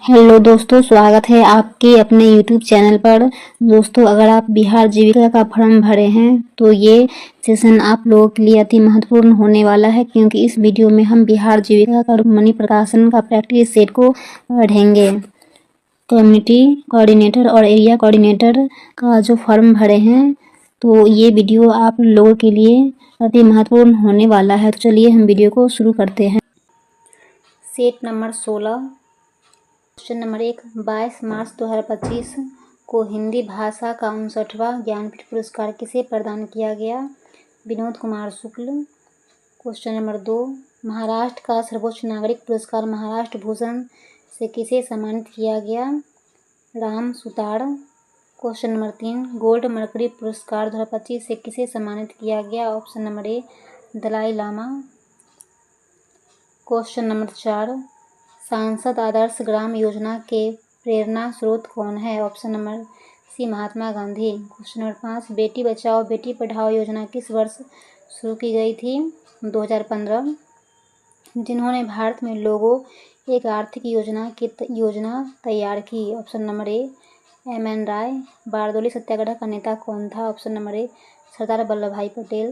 Hello दोस्तों, स्वागत है आपके अपने यूट्यूब चैनल पर। दोस्तों, अगर आप बिहार जीविका का फॉर्म भरे हैं तो ये सेशन आप लोगों के लिए अति महत्वपूर्ण होने वाला है, क्योंकि इस वीडियो में हम बिहार जीविका का मनी प्रकाशन का प्रैक्टिस सेट को पढ़ेंगे। कम्युनिटी कोऑर्डिनेटर और एरिया कोऑर्डिनेटर का जो फॉर्म भरे हैं तो ये वीडियो आप लोगों के लिए अति महत्वपूर्ण होने वाला है। तो चलिए हम वीडियो को शुरू करते हैं। सेट नंबर 16, क्वेश्चन नंबर 1, 22 मार्च 2025 को हिंदी भाषा का 59वां ज्ञानपीठ पुरस्कार किसे प्रदान किया गया? विनोद कुमार शुक्ल। क्वेश्चन नंबर 2, महाराष्ट्र का सर्वोच्च नागरिक पुरस्कार महाराष्ट्र भूषण से किसे सम्मानित किया गया? Ram Sutar. Question number 3, gold mercury पुरस्कार 2025 से किसे सम्मानित किया गया? Option number A, Dalai Lama. Question number 4, सांसद आदर्श ग्राम योजना के प्रेरणा स्रोत कौन है? ऑप्शन नंबर सी, महात्मा गांधी। क्वेश्चन नंबर 5, बेटी बचाओ बेटी पढ़ाओ योजना किस वर्ष शुरू की गई थी? 2015। जिन्होंने भारत में लोगों एक आर्थिक योजना तैयार की? Option number A, M N. Roy. Bardoli Satyagraha का नेता कौन था? Option number A, Sardar Vallabh Bhai Patel.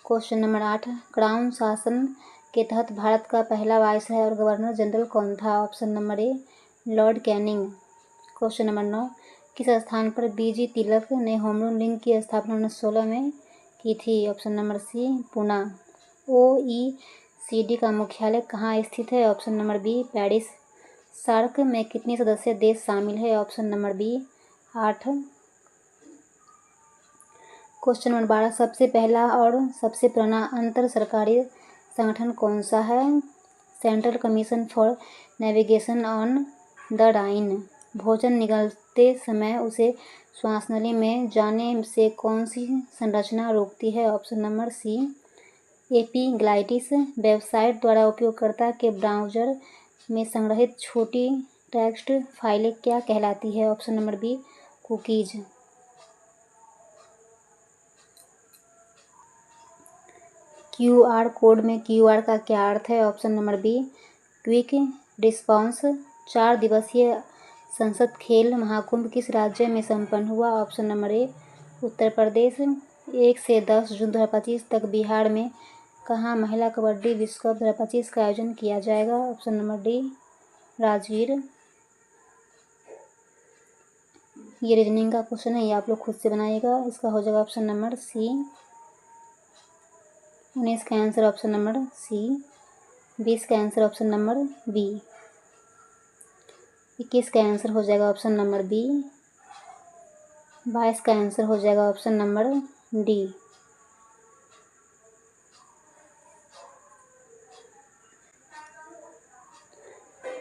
Question number 8, crown शासन के तहत भारत का पहला वायसराय और गवर्नर जनरल कौन था? ऑप्शन नंबर ए, लॉर्ड कैनिंग। क्वेश्चन नंबर 9, किस स्थान पर बीजी तिलक ने होम रूल लीग की स्थापना 1916 में की थी? Option number C, Poona. OECD का मुख्यालय कहाँ स्थित है? Option number B, Paris. SAARC में कितने सदस्य देश शामिल है? Option number B, 8। Question number 12, सबसे पहला और सबसे पुराना अंतर सरकारी संगठन कौन सा है? Central Commission for Navigation on the Rhine. भोजन निगलते समय उसे श्वासनली में जाने से कौन सी संरचना रोकती है? Option number C, epiglottis. Website द्वारा उपयोगकर्ता के ब्राउज़र में संग्रहित छोटी टेक्स्ट फाइलें क्या कहलाती है? Option number B, cookies. QR code में QR का क्या अर्थ है? Option number B, quick response. 4 दिवसीय संसद खेल महाकुंभ किस राज्य में संपन्न हुआ? ऑप्शन नंबर ए, उत्तर प्रदेश। 1 से 10 जून 2025 तक बिहार में कहाँ महिला कबड्डी विश्व कप 2025 का आयोजन किया जाएगा? Option number D, Rajgir. ये रीजनिंग का क्वेश्चन है, ये आप लोग खुद से बनाइएगा। इसका हो जाएगा ऑप्शन नंबर सी। 19 का आंसर ऑप्शन नंबर सी। 20 का आंसर ऑप्शन नंबर बी। 21 का आंसर हो जाएगा ऑप्शन नंबर बी। 22 का आंसर हो जाएगा ऑप्शन नंबर डी।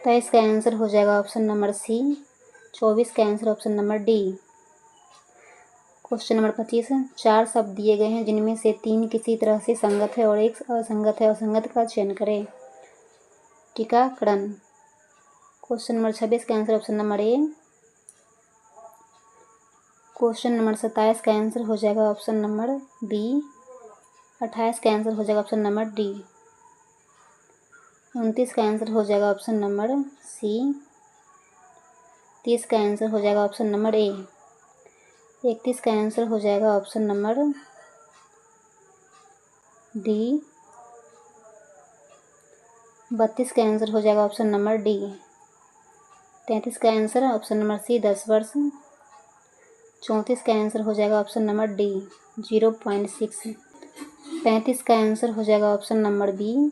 23 का आंसर हो जाएगा ऑप्शन नंबर सी। 24 का answer option number D. Question number 25, 4 शब्द दिए गए हैं जिनमें से 3 किसी तरह से संगत है और एक असंगत है। असंगत का चयन करें। टीकाकरण। क्वेश्चन नंबर 26 का आंसर ऑप्शन नंबर ए। क्वेश्चन नंबर 27 का आंसर हो जाएगा ऑप्शन नंबर बी। 28 का आंसर हो जाएगा ऑप्शन नंबर डी। 29 का आंसर हो जाएगा ऑप्शन नंबर सी। 30 का आंसर हो जाएगा ऑप्शन नंबर ए। 31 का आंसर हो जाएगा ऑप्शन नंबर डी। 32 का आंसर हो जाएगा ऑप्शन नंबर डी। 33 का आंसर ऑप्शन नंबर सी, 10 वर्ष। 34 का आंसर हो जाएगा ऑप्शन नंबर डी, 0.6। 35 का आंसर हो जाएगा ऑप्शन नंबर बी।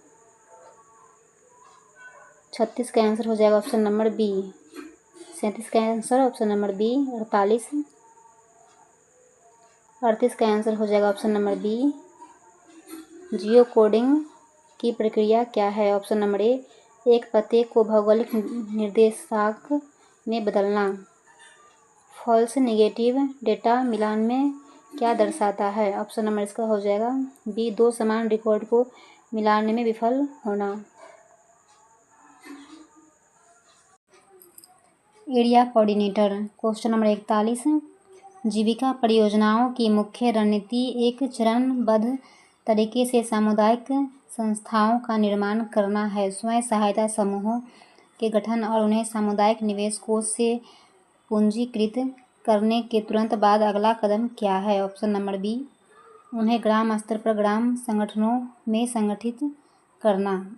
36 का आंसर हो जाएगा ऑप्शन नंबर बी। 37 का आंसर ऑप्शन नंबर बी। 48। 38 का आंसर हो जाएगा ऑप्शन नंबर बी। जियो कोडिंग की प्रक्रिया क्या है? ऑप्शन नंबर ए, एक पते को भौगोलिक निर्देशांक में बदलना। फॉल्स नेगेटिव डेटा मिलान में क्या दर्शाता है? ऑप्शन नंबर इसका हो जाएगा बी, 2 समान रिकॉर्ड को मिलाने में विफल होना। Area coordinator. क्वेश्चन नंबर 41, जीविका परियोजनाओं की मुख्य रणनीति एक चरणबद्ध तरीके से सामुदायिक संस्थाओं का निर्माण करना है। स्वयं सहायता समूहों के गठन और उन्हें सामुदायिक निवेश कोष से पूंजीकृत करने के तुरंत बाद अगला कदम क्या है? ऑप्शन नंबर बी, उन्हें ग्राम स्तर पर ग्राम संगठनों में संगठित करना।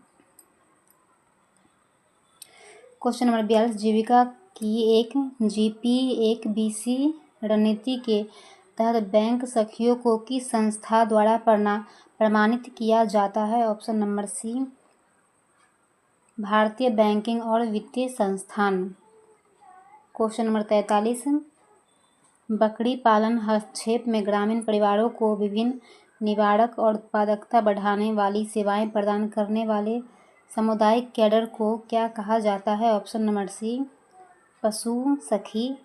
क्वेश्चन नंबर 42, जीविका की एक जीपी एक बीसी रणनीति के तहत बैंक सखियों को किस संस्था द्वारा प्रमाणित किया जाता है? ऑप्शन नंबर सी, भारतीय बैंकिंग और वित्तीय संस्थान। क्वेश्चन नंबर 43, बकरी पालन हस्तक्षेप में ग्रामीण परिवारों को विभिन्न निवारक और उत्पादकता बढ़ाने वाली सेवाएं प्रदान करने वाले सामुदायिक कैडर को क्या कहा जाता है? ऑप्शन नंबर सी, पशु सखी।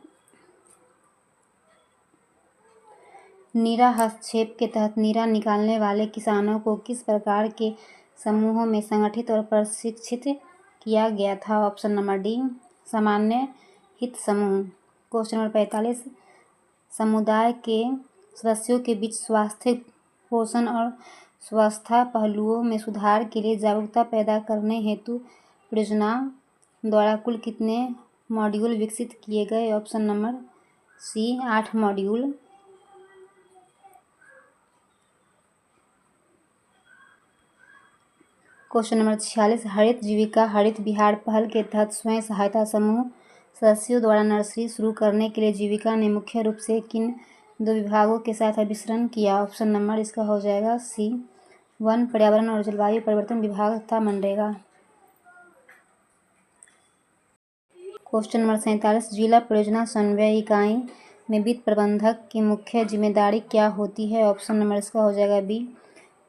नीरा हस्तक्षेप के तहत नीरा निकालने वाले किसानों को किस प्रकार के समूहों में संगठित और प्रशिक्षित किया गया था? ऑप्शन नंबर डी, सामान्य हित समूह। क्वेश्चन नंबर 45, समुदाय के सदस्यों के बीच स्वास्थ्य, पोषण और स्वास्थ्य पहलुओं में सुधार के लिए जागरूकता पैदा करने हेतु परियोजना द्वारा कुल कितने मॉड्यूल विकसित किए गए? Option number C, 8 module. Question number 46, हरित जीविका हरित बिहार पहल के तहत स्वयं सहायता समूह सदस्यों द्वारा नर्सरी शुरू करने के लिए जीविका ने मुख्य रूप से किन 2 विभागों के साथ अभिसरण किया? ऑप्शन नंबर इसका हो जाएगा सी, वन, पर्यावरण और जलवायु परिवर्तन विभाग तथा मनरेगा। क्वेश्चन नंबर 47, जिला परियोजना समन्वय इकाई में वित्त प्रबंधक की मुख्य जिम्मेदारी क्या होती है? ऑप्शन नंबर इसका हो जाएगा बी,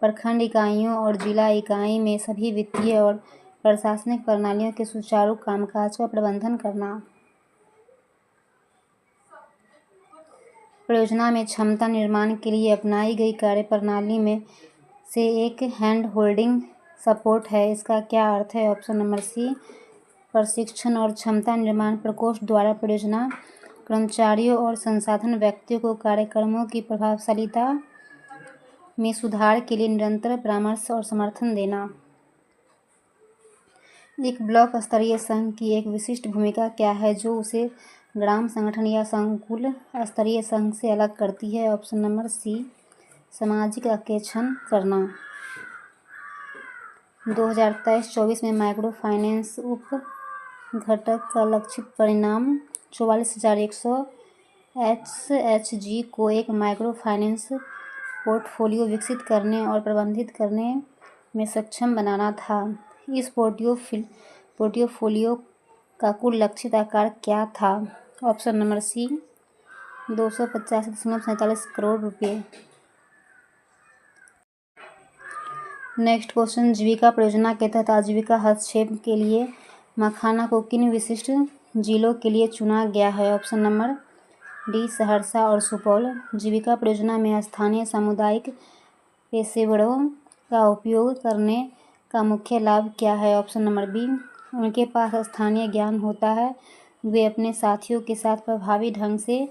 प्रखंड इकाइयों और जिला इकाई में सभी वित्तीय और प्रशासनिक प्रणालियों के सुचारू कामकाज का प्रबंधन करना। परियोजना में क्षमता निर्माण के लिए अपनाई गई कार्यप्रणाली में से एक हैंड होल्डिंग सपोर्ट है। इसका क्या अर्थ है? ऑप्शन नंबर सी, प्रशिक्षण और क्षमता निर्माण प्रकोष्ठ द्वारा परियोजना कर्मचारियों और संसाधन व्यक्तियों को कार्यक्रमों की प्रभावशीलता में सुधार के लिए निरंतर परामर्श और समर्थन देना। एक ब्लॉक स्तरीय संघ की एक विशिष्ट भूमिका क्या है जो उसे ग्राम संगठन या संकुल स्तरीय संघ से अलग करती है? ऑप्शन नंबर सी, सामाजिक अंकेक्षण करना। 2023-24 में माइक्रो फाइनेंस उप घटक का लक्षित परिणाम 44,100 HHG को एक माइक्रो फाइनेंस पोर्टफोलियो विकसित करने और प्रबंधित करने में सक्षम बनाना था। इस पोर्टफोलियो का कुल लक्षित आकार क्या था? ऑप्शन नंबर सी, 285.47 करोड़ रुपये। नेक्स्ट क्वेश्चन, जीविका परियोजना के तहत आजीविका हस्तक्षेप के लिए मखाना को किन विशिष्ट जिलों के लिए चुना गया है? ऑप्शन नंबर डी, सहरसा और सुपौल। जीविका परियोजना में स्थानीय सामुदायिक पेशेवरों का उपयोग करने का मुख्य लाभ क्या है? ऑप्शन नंबर बी, उनके पास स्थानीय ज्ञान होता है, वे अपने साथियों के साथ प्रभावी ढंग से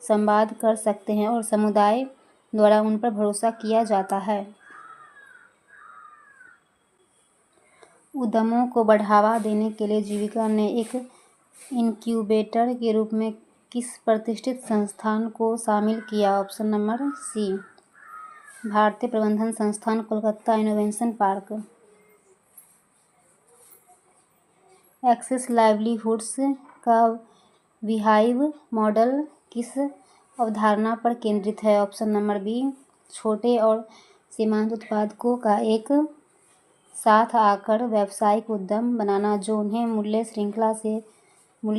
संवाद कर सकते हैं और समुदाय द्वारा उन पर भरोसा किया जाता है। उद्यमों को बढ़ावा देने के लिए जीविका ने एक इनक्यूबेटर के रूप में किस प्रतिष्ठित संस्थान को शामिल किया? ऑप्शन नंबर सी, भारतीय प्रबंधन संस्थान Kolkata innovation park. Access livelihoods का विहाइव मॉडल किस अवधारणा पर केंद्रित है? ऑप्शन नंबर बी, छोटे और सीमांत उत्पादकों का एक साथ आकर व्यावसायिक उद्यम बनाना जो उन्हें मूल्य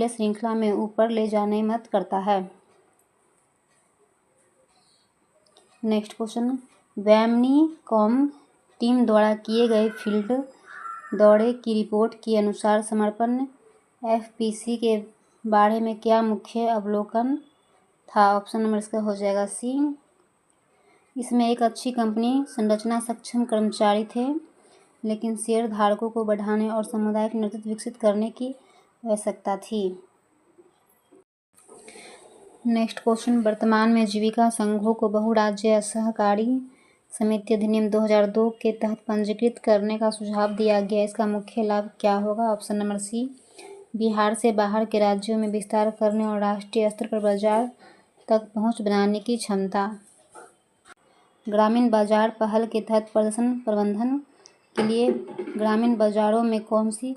श्रृंखला में ऊपर ले जाने में मदद करता है। नेक्स्ट क्वेश्चन, वैमनीकॉम टीम द्वारा किए गए फील्ड दौरे की रिपोर्ट के अनुसार समर्पण FPC के बारे में क्या मुख्य अवलोकन था? ऑप्शन नंबर इसका हो जाएगा सी, इसमें एक अच्छी कंपनी संरचना, सक्षम कर्मचारी थे, लेकिन शेयर धारकों को बढ़ाने और सामुदायिक नेतृत्व विकसित करने की आवश्यकता थी। नेक्स्ट क्वेश्चन, वर्तमान में जीविका संघों को बहुराज्यीय सहकारी समिति अधिनियम 2002 के तहत पंजीकृत करने का सुझाव दिया गया। इसका मुख्य लाभ क्या होगा? ऑप्शन नंबर सी, बिहार से बाहर के राज्यों में विस्तार करने और राष्ट्रीय स्तर पर बाजार तक पहुंच बनाने की क्षमता। ग्रामीण बाजार पहल के तहत प्रदर्शन प्रबंधन के लिए ग्रामीण बाजारों में कौन सी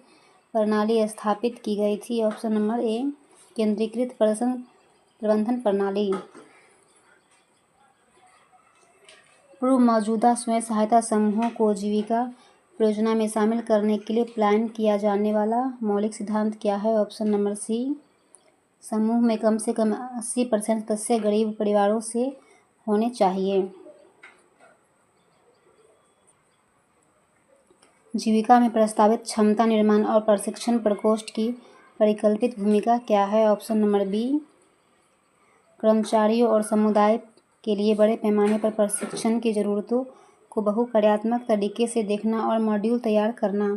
प्रणाली स्थापित की गई थी? ऑप्शन नंबर ए, केंद्रीकृत प्रदर्शन प्रबंधन प्रणाली। पूर्व मौजूदा स्वयं सहायता समूहों को जीविका परियोजना में शामिल करने के लिए प्लान किया जाने वाला मौलिक सिद्धांत क्या है? ऑप्शन नंबर सी, समूह में कम से कम 80% सदस्य गरीब परिवारों से होने चाहिए। जीविका में प्रस्तावित क्षमता निर्माण और प्रशिक्षण प्रकोष्ठ की परिकल्पित भूमिका क्या है? ऑप्शन नंबर बी, कर्मचारियों और समुदाय के लिए बड़े पैमाने पर प्रशिक्षण की जरूरतों को बहुक्रियात्मक तरीके से देखना और मॉड्यूल तैयार करना।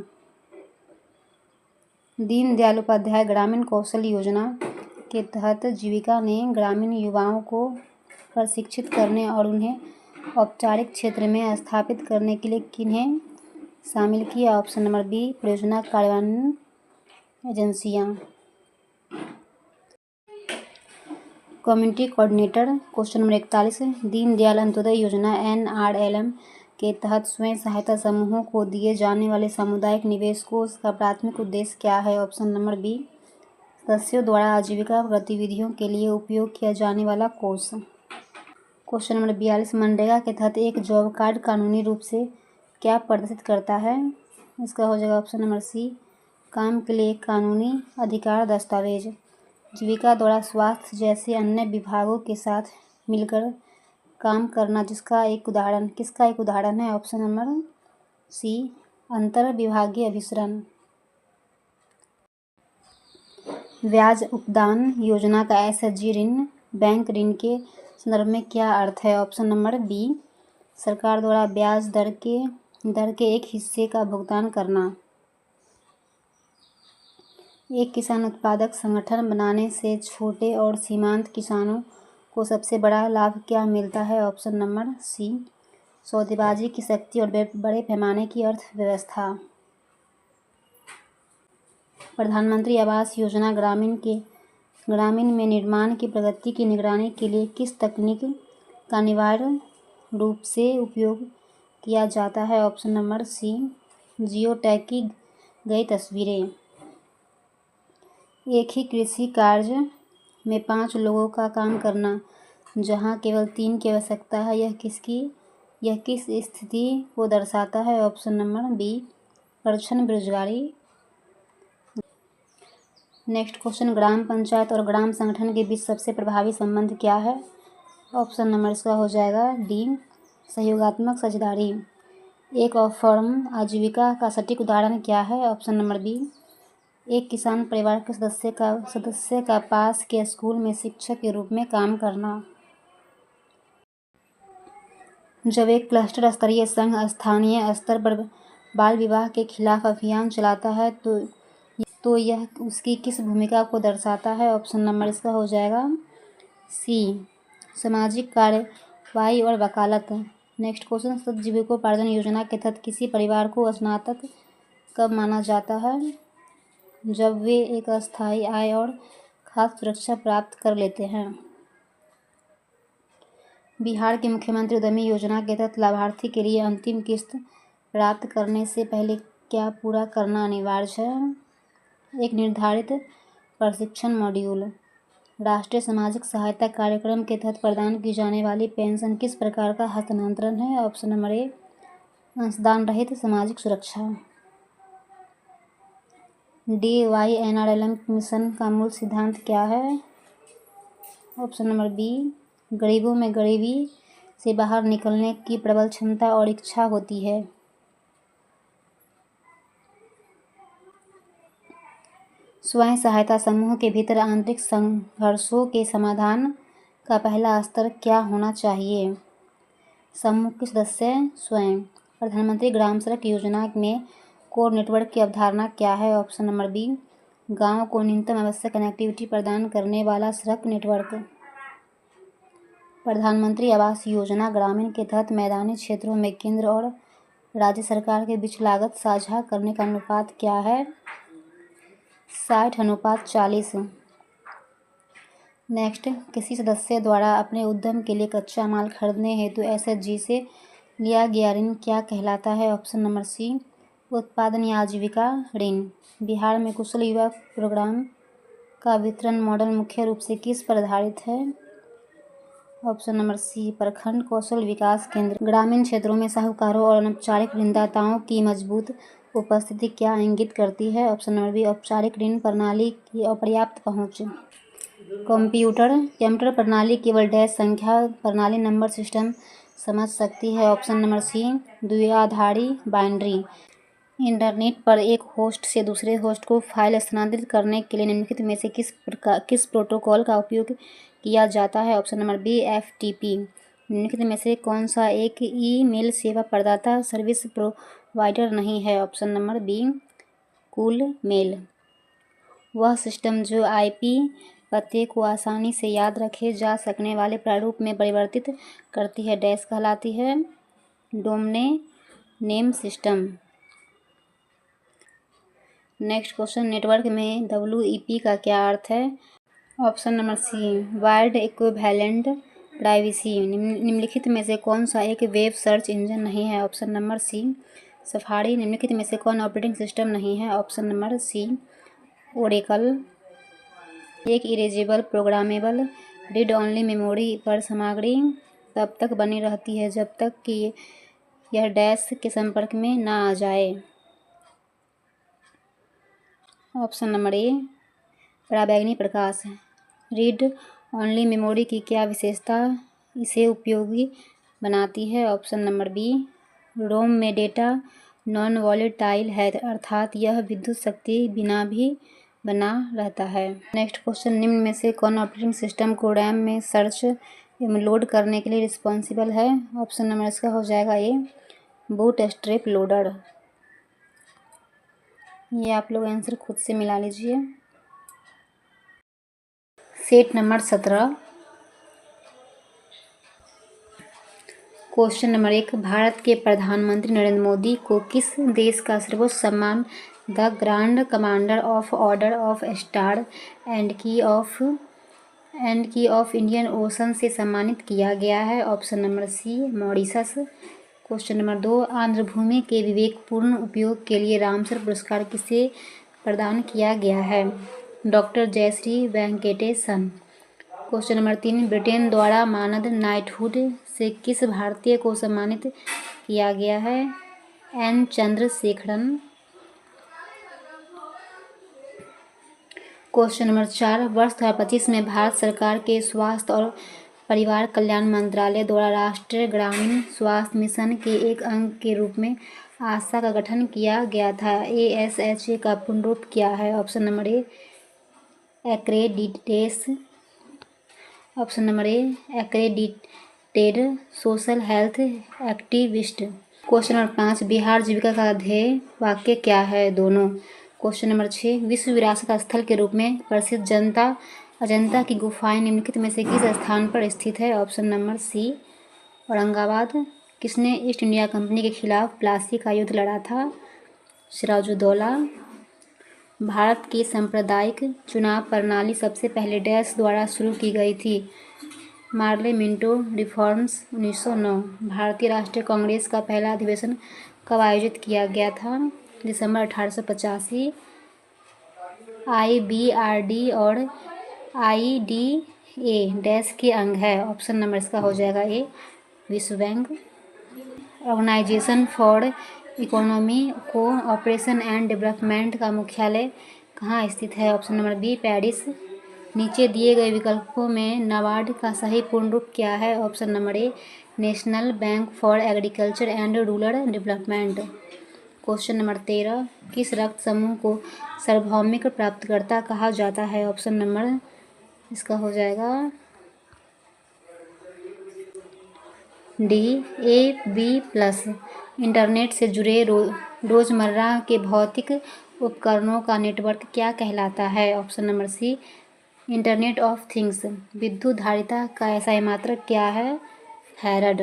दीनदयाल उपाध्याय ग्रामीण कौशल योजना के तहत जीविका ने ग्रामीण युवाओं को प्रशिक्षित करने और उन्हें औपचारिक क्षेत्र में स्थापित करने के लिए किन्हें शामिल किया? ऑप्शन नंबर बी, परियोजना कार्यान्वयन एजेंसियां। Community coordinator. Question number 41, Deendayal Antyodaya योजना NRLM के तहत स्वयं सहायता समूहों को दिए जाने वाले सामुदायिक निवेश कोष का प्राथमिक उद्देश्य क्या है? ऑप्शन नंबर बी, सदस्यों द्वारा आजीविका गतिविधियों के लिए उपयोग किया जाने वाला कोष। क्वेश्चन नंबर 42, मनरेगा के तहत एक जॉब कार्ड कानूनी रूप से क्या प्रदर्शित करता है? इसका हो जाएगा ऑप्शन नंबर सी, काम के लिए एक कानूनी अधिकार दस्तावेज। जीविका द्वारा स्वास्थ्य जैसे अन्य विभागों के साथ मिलकर काम करना किसका एक उदाहरण है? ऑप्शन नंबर सी, अंतर विभागीय अभिसरण। ब्याज उपदान योजना का SHG ऋण बैंक ऋण के संदर्भ में क्या अर्थ है? ऑप्शन नंबर बी, सरकार द्वारा ब्याज दर के एक हिस्से का भुगतान करना। एक किसान उत्पादक संगठन बनाने से छोटे और सीमांत किसानों को सबसे बड़ा लाभ क्या मिलता है? ऑप्शन नंबर सी, सौदेबाजी की शक्ति और बड़े पैमाने की अर्थव्यवस्था। प्रधानमंत्री आवास योजना ग्रामीण में निर्माण की प्रगति की निगरानी के लिए किस तकनीक का अनिवार्य रूप से उपयोग किया जाता है? ऑप्शन नंबर सी, जियो टैग की गई तस्वीरें। एक ही कृषि कार्य में 5 लोगों का काम करना जहां केवल 3 की आवश्यकता है, यह किस स्थिति को दर्शाता है? ऑप्शन नंबर बी, प्रच्छन्न बेरोजगारी। नेक्स्ट क्वेश्चन, ग्राम पंचायत और ग्राम संगठन के बीच सबसे प्रभावी संबंध क्या है? ऑप्शन नंबर इसका हो जाएगा डी, सहयोगात्मक साझेदारी। एक फर्म आजीविका का सटीक उदाहरण क्या है? ऑप्शन नंबर बी, एक किसान परिवार के सदस्य का पास के स्कूल में शिक्षक के रूप में काम करना। जब एक क्लस्टर स्तरीय संघ स्थानीय स्तर पर बाल विवाह के खिलाफ अभियान चलाता है तो यह उसकी किस भूमिका को दर्शाता है? ऑप्शन नंबर इसका हो जाएगा सी, सामाजिक कार्रवाई और वकालत। नेक्स्ट क्वेश्चन, सतजीविकोपार्जन योजना के तहत किसी परिवार को स्नातक कब माना जाता है? जब वे एक अस्थायी आय और खाद्य सुरक्षा प्राप्त कर लेते हैं। बिहार के मुख्यमंत्री उद्यमी योजना के तहत लाभार्थी के लिए अंतिम किस्त प्राप्त करने से पहले क्या पूरा करना अनिवार्य है? एक निर्धारित प्रशिक्षण मॉड्यूल। राष्ट्रीय सामाजिक सहायता कार्यक्रम के तहत प्रदान की जाने वाली पेंशन किस प्रकार का हस्तांतरण है? ऑप्शन नंबर ए, अंशदान रहित सामाजिक सुरक्षा। DYNRLM मिशन का मूल सिद्धांत क्या है? ऑप्शन नंबर बी, गरीबों में गरीबी से बाहर निकलने की प्रबल क्षमता और इच्छा होती है। स्वयं सहायता समूह के भीतर आंतरिक संघर्षों के समाधान का पहला स्तर क्या होना चाहिए? समूह के सदस्य स्वयं। प्रधानमंत्री ग्राम सड़क योजना में कोर नेटवर्क की अवधारणा क्या है? ऑप्शन नंबर बी, गांव को न्यूनतम आवश्यक कनेक्टिविटी प्रदान करने वाला सड़क नेटवर्क। प्रधानमंत्री आवास योजना ग्रामीण के तहत मैदानी क्षेत्रों में केंद्र और राज्य सरकार के बीच लागत साझा करने का अनुपात क्या है? 60:40। नेक्स्ट, किसी सदस्य द्वारा अपने उद्यम के लिए कच्चा माल खरीदने हेतु एसएचजी से लिया गया ऋण क्या कहलाता है? ऑप्शन नंबर सी, उत्पादन या आजीविका ऋण। बिहार में कुशल युवा प्रोग्राम का वितरण मॉडल मुख्य रूप से किस पर आधारित है? ऑप्शन नंबर सी, प्रखंड कौशल विकास केंद्र। ग्रामीण क्षेत्रों में साहूकारों और अनौपचारिक ऋणदाताओं की मजबूत उपस्थिति क्या इंगित करती है? ऑप्शन नंबर बी, औपचारिक ऋण प्रणाली की अपर्याप्त पहुंच। कंप्यूटर प्रणाली केवल डैश संख्या प्रणाली नंबर सिस्टम समझ सकती है। ऑप्शन नंबर सी, द्विआधारी बाइनरी। इंटरनेट पर एक होस्ट से दूसरे होस्ट को फाइल स्थानांतरित करने के लिए निम्नलिखित में से किस प्रोटोकॉल का उपयोग किया जाता है? Option number B, FTP. निम्नलिखित में से कौन सा एक ईमेल सेवा प्रदाता सर्विस प्रोवाइडर नहीं है? Option number B, cool mail. वह सिस्टम जो आईपी पते को आसानी से याद रखे जा सकने वाले प्रारूप में परिवर्तित करती है डैश कहलाती है? Domain name system. Next question, network में WEP का क्या अर्थ है? Option number C, wired equivalent privacy. निम्नलिखित में से कौन सा एक वेब सर्च इंजन नहीं है? Option number C, Safari. निम्नलिखित में से कौन ऑपरेटिंग सिस्टम नहीं है? Option number C, Oracle. एक erasable programmable read only memory पर सामग्री तब तक बनी रहती है जब तक कि यह डैश के संपर्क में ना आ जाए। ऑप्शन नंबर ए, पराबैंगनी प्रकाश। रीड ओनली मेमोरी की क्या विशेषता इसे उपयोगी बनाती है? ऑप्शन नंबर बी, रोम में डेटा नॉन वॉलेटाइल है अर्थात यह विद्युत शक्ति बिना भी बना रहता है। नेक्स्ट क्वेश्चन, निम्न में से कौन ऑपरेटिंग सिस्टम को रैम में सर्च एवं लोड करने के लिए रिस्पॉन्सिबल है? ऑप्शन नंबर इसका हो जाएगा ए, बूटस्ट्रैप लोडर। ये आप लोग आंसर खुद से मिला लीजिए। Set number 17, question number 1, Bharat के प्रधानमंत्री नरेंद्र मोदी को किस देश का सर्वोच्च सम्मान the Grand Commander of Order of Star and Key of Indian Ocean से सम्मानित किया गया है? Option number C, Mauritius. Question number 2, Andhra भूमि के विवेकपूर्ण उपयोग के लिए रामसर पुरस्कार किसे प्रदान किया गया है? Doctor Jayashree Venkatesan. Question number 3, Britain द्वारा मानद नाइटहुड से किस भारतीय को सम्मानित किया गया है? एन चंद्रशेखरन। क्वेश्चन नंबर 4, वर्ष 2025 में भारत सरकार के स्वास्थ्य और परिवार कल्याण मंत्रालय द्वारा राष्ट्रीय ग्रामीण स्वास्थ्य मिशन के एक अंग के रूप में आशा का गठन किया गया था। ASHA का पूर्ण रूप क्या है? Option number A, accredited. Option number A, accredited social health activist. Question number 5, Bihar Jeevika का ध्येय वाक्य क्या है? दोनों। क्वेश्चन नंबर 6, विश्व विरासत स्थल के रूप में प्रसिद्ध अजंता की गुफाएं निम्नलिखित में से किस स्थान पर स्थित है? Option number C, Aurangabad. किसने ईस्ट इंडिया कंपनी के खिलाफ प्लासी का युद्ध लड़ा था? सिराजुद्दौला। भारत की सांप्रदायिक चुनाव प्रणाली सबसे पहले डैश द्वारा शुरू की गई थी? Morley Minto reforms 1909। भारतीय राष्ट्रीय कांग्रेस का पहला अधिवेशन कब आयोजित किया गया था? दिसंबर 1885। IBRD और IDA डैश के अंग है? ऑप्शन नंबर इसका हो जाएगा ए, विश्व बैंक। Organisation for economy cooperation and development का मुख्यालय कहाँ स्थित है? Option number B, Paris. नीचे दिए गए विकल्पों में नाबार्ड का सही पूर्ण रूप क्या है? Option number A, national bank for agriculture and rural development. Question number 13, किस रक्त समूह को सार्वभौमिक प्राप्तकर्ता कहा जाता है? ऑप्शन नंबर इसका हो जाएगा डी, AB+। इंटरनेट से जुड़े रोजमर्रा के भौतिक उपकरणों का नेटवर्क क्या कहलाता है? Option number C, internet of things विद्युत धारिता का ऐसा मात्रक क्या है? फैराड।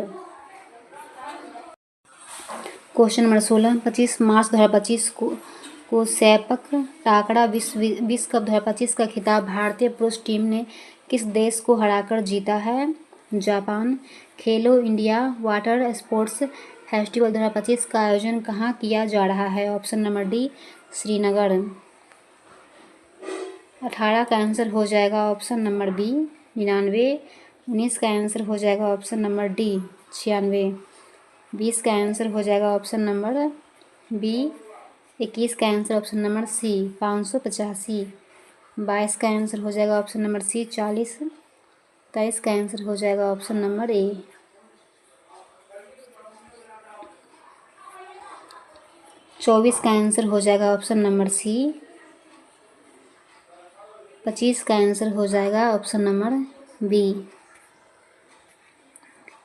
क्वेश्चन नंबर 16, 25 मार्च 2025 को सैपक टाकरा विश्व कप 2025 का खिताब भारतीय पुरुष टीम ने किस देश को हराकर जीता है? जापान। खेलो इंडिया वाटर स्पोर्ट्स फेस्टिवल 2025 का आयोजन कहाँ किया जा रहा है? Option number D, Srinagar. 18 का आंसर हो जाएगा ऑप्शन नंबर बी, 99। 19 का आंसर हो जाएगा ऑप्शन नंबर डी, 96। 20 का आंसर हो जाएगा ऑप्शन नंबर बी, 21 का आंसर ऑप्शन नंबर सी, 585। 22 का आंसर हो जाएगा ऑप्शन नंबर सी, 40। 23 का आंसर हो जाएगा ऑप्शन नंबर ए। 24 का आंसर हो जाएगा ऑप्शन नंबर सी। 25 का आंसर हो जाएगा ऑप्शन नंबर बी।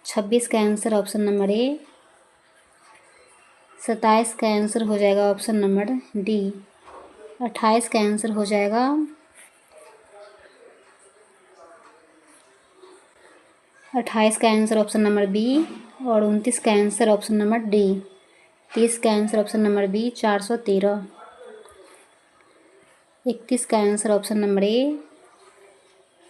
26 का आंसर ऑप्शन नंबर ए। 27 का आंसर हो जाएगा ऑप्शन नंबर डी। 28 का आंसर हो जाएगा 28 का आंसर ऑप्शन नंबर बी और 29 का आंसर ऑप्शन नंबर डी। 30 का आंसर ऑप्शन नंबर बी, 413। 31 का आंसर ऑप्शन नंबर ए।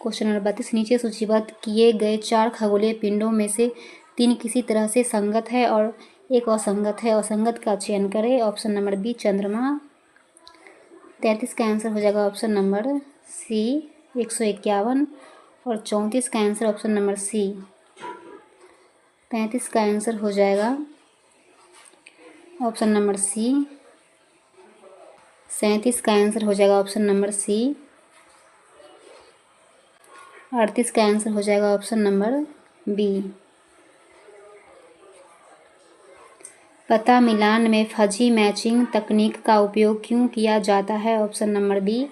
क्वेश्चन नंबर 32, नीचे सूचीबद्ध किए गए 4 खगोलीय पिंडों में से 3 किसी तरह से संगत है और एक असंगत है। असंगत का चयन करें। ऑप्शन नंबर बी, चंद्रमा। 33 का आंसर हो जाएगा ऑप्शन नंबर सी, 151। और 34 का आंसर ऑप्शन नंबर सी। 35 का आंसर हो जाएगा ऑप्शन नंबर सी। 37 का आंसर हो जाएगा ऑप्शन नंबर सी। 38 का आंसर हो जाएगा ऑप्शन नंबर बी। पता मिलान में फजी मैचिंग तकनीक का उपयोग क्यों किया जाता है? ऑप्शन नंबर बी,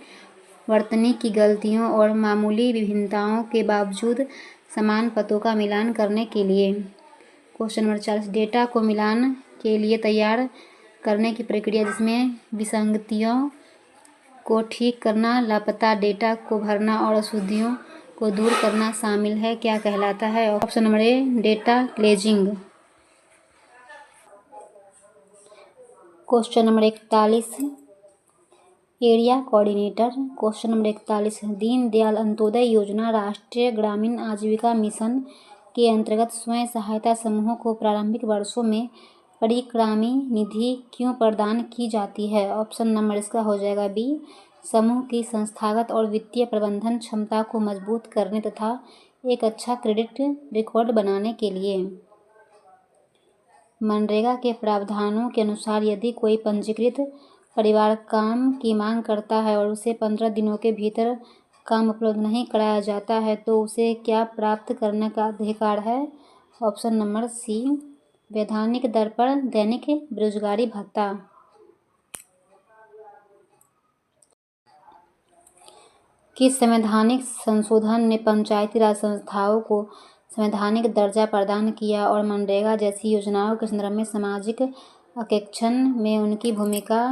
वर्तनी की गलतियों और मामूली विभिन्नताओं के बावजूद समान पतों का मिलान करने के लिए। क्वेश्चन नंबर 40, डेटा को मिलान के लिए तैयार करने की प्रक्रिया जिसमें विसंगतियों को ठीक करना, लापता डेटा को भरना और अशुद्धियों को दूर करना शामिल है, क्या कहलाता है? Option number A, data cleansing. Question number 41, area coordinator. Question number 41, Deendayal Antyodaya योजना राष्ट्रीय ग्रामीण आजीविका मिशन के अंतर्गत स्वयं सहायता समूहों को प्रारंभिक वर्षों में परिक्रामी निधि क्यों प्रदान की जाती है? ऑप्शन नंबर इसका हो जाएगा बी, समूह की संस्थागत और वित्तीय प्रबंधन क्षमता को मजबूत करने तथा एक अच्छा क्रेडिट रिकॉर्ड बनाने के लिए। मनरेगा के प्रावधानों के अनुसार यदि कोई पंजीकृत परिवार काम की मांग करता है और उसे 15 दिनों के भीतर काम उपलब्ध नहीं कराया जाता है तो उसे क्या प्राप्त करने का अधिकार है? ऑप्शन नंबर सी, वैधानिक दर पर दैनिक बेरोजगारी भत्ता। किस संवैधानिक संशोधन ने पंचायती राज संस्थाओं को संवैधानिक दर्जा प्रदान किया और मनरेगा जैसी योजनाओं के संदर्भ में सामाजिक अंकेक्षण में उनकी भूमिका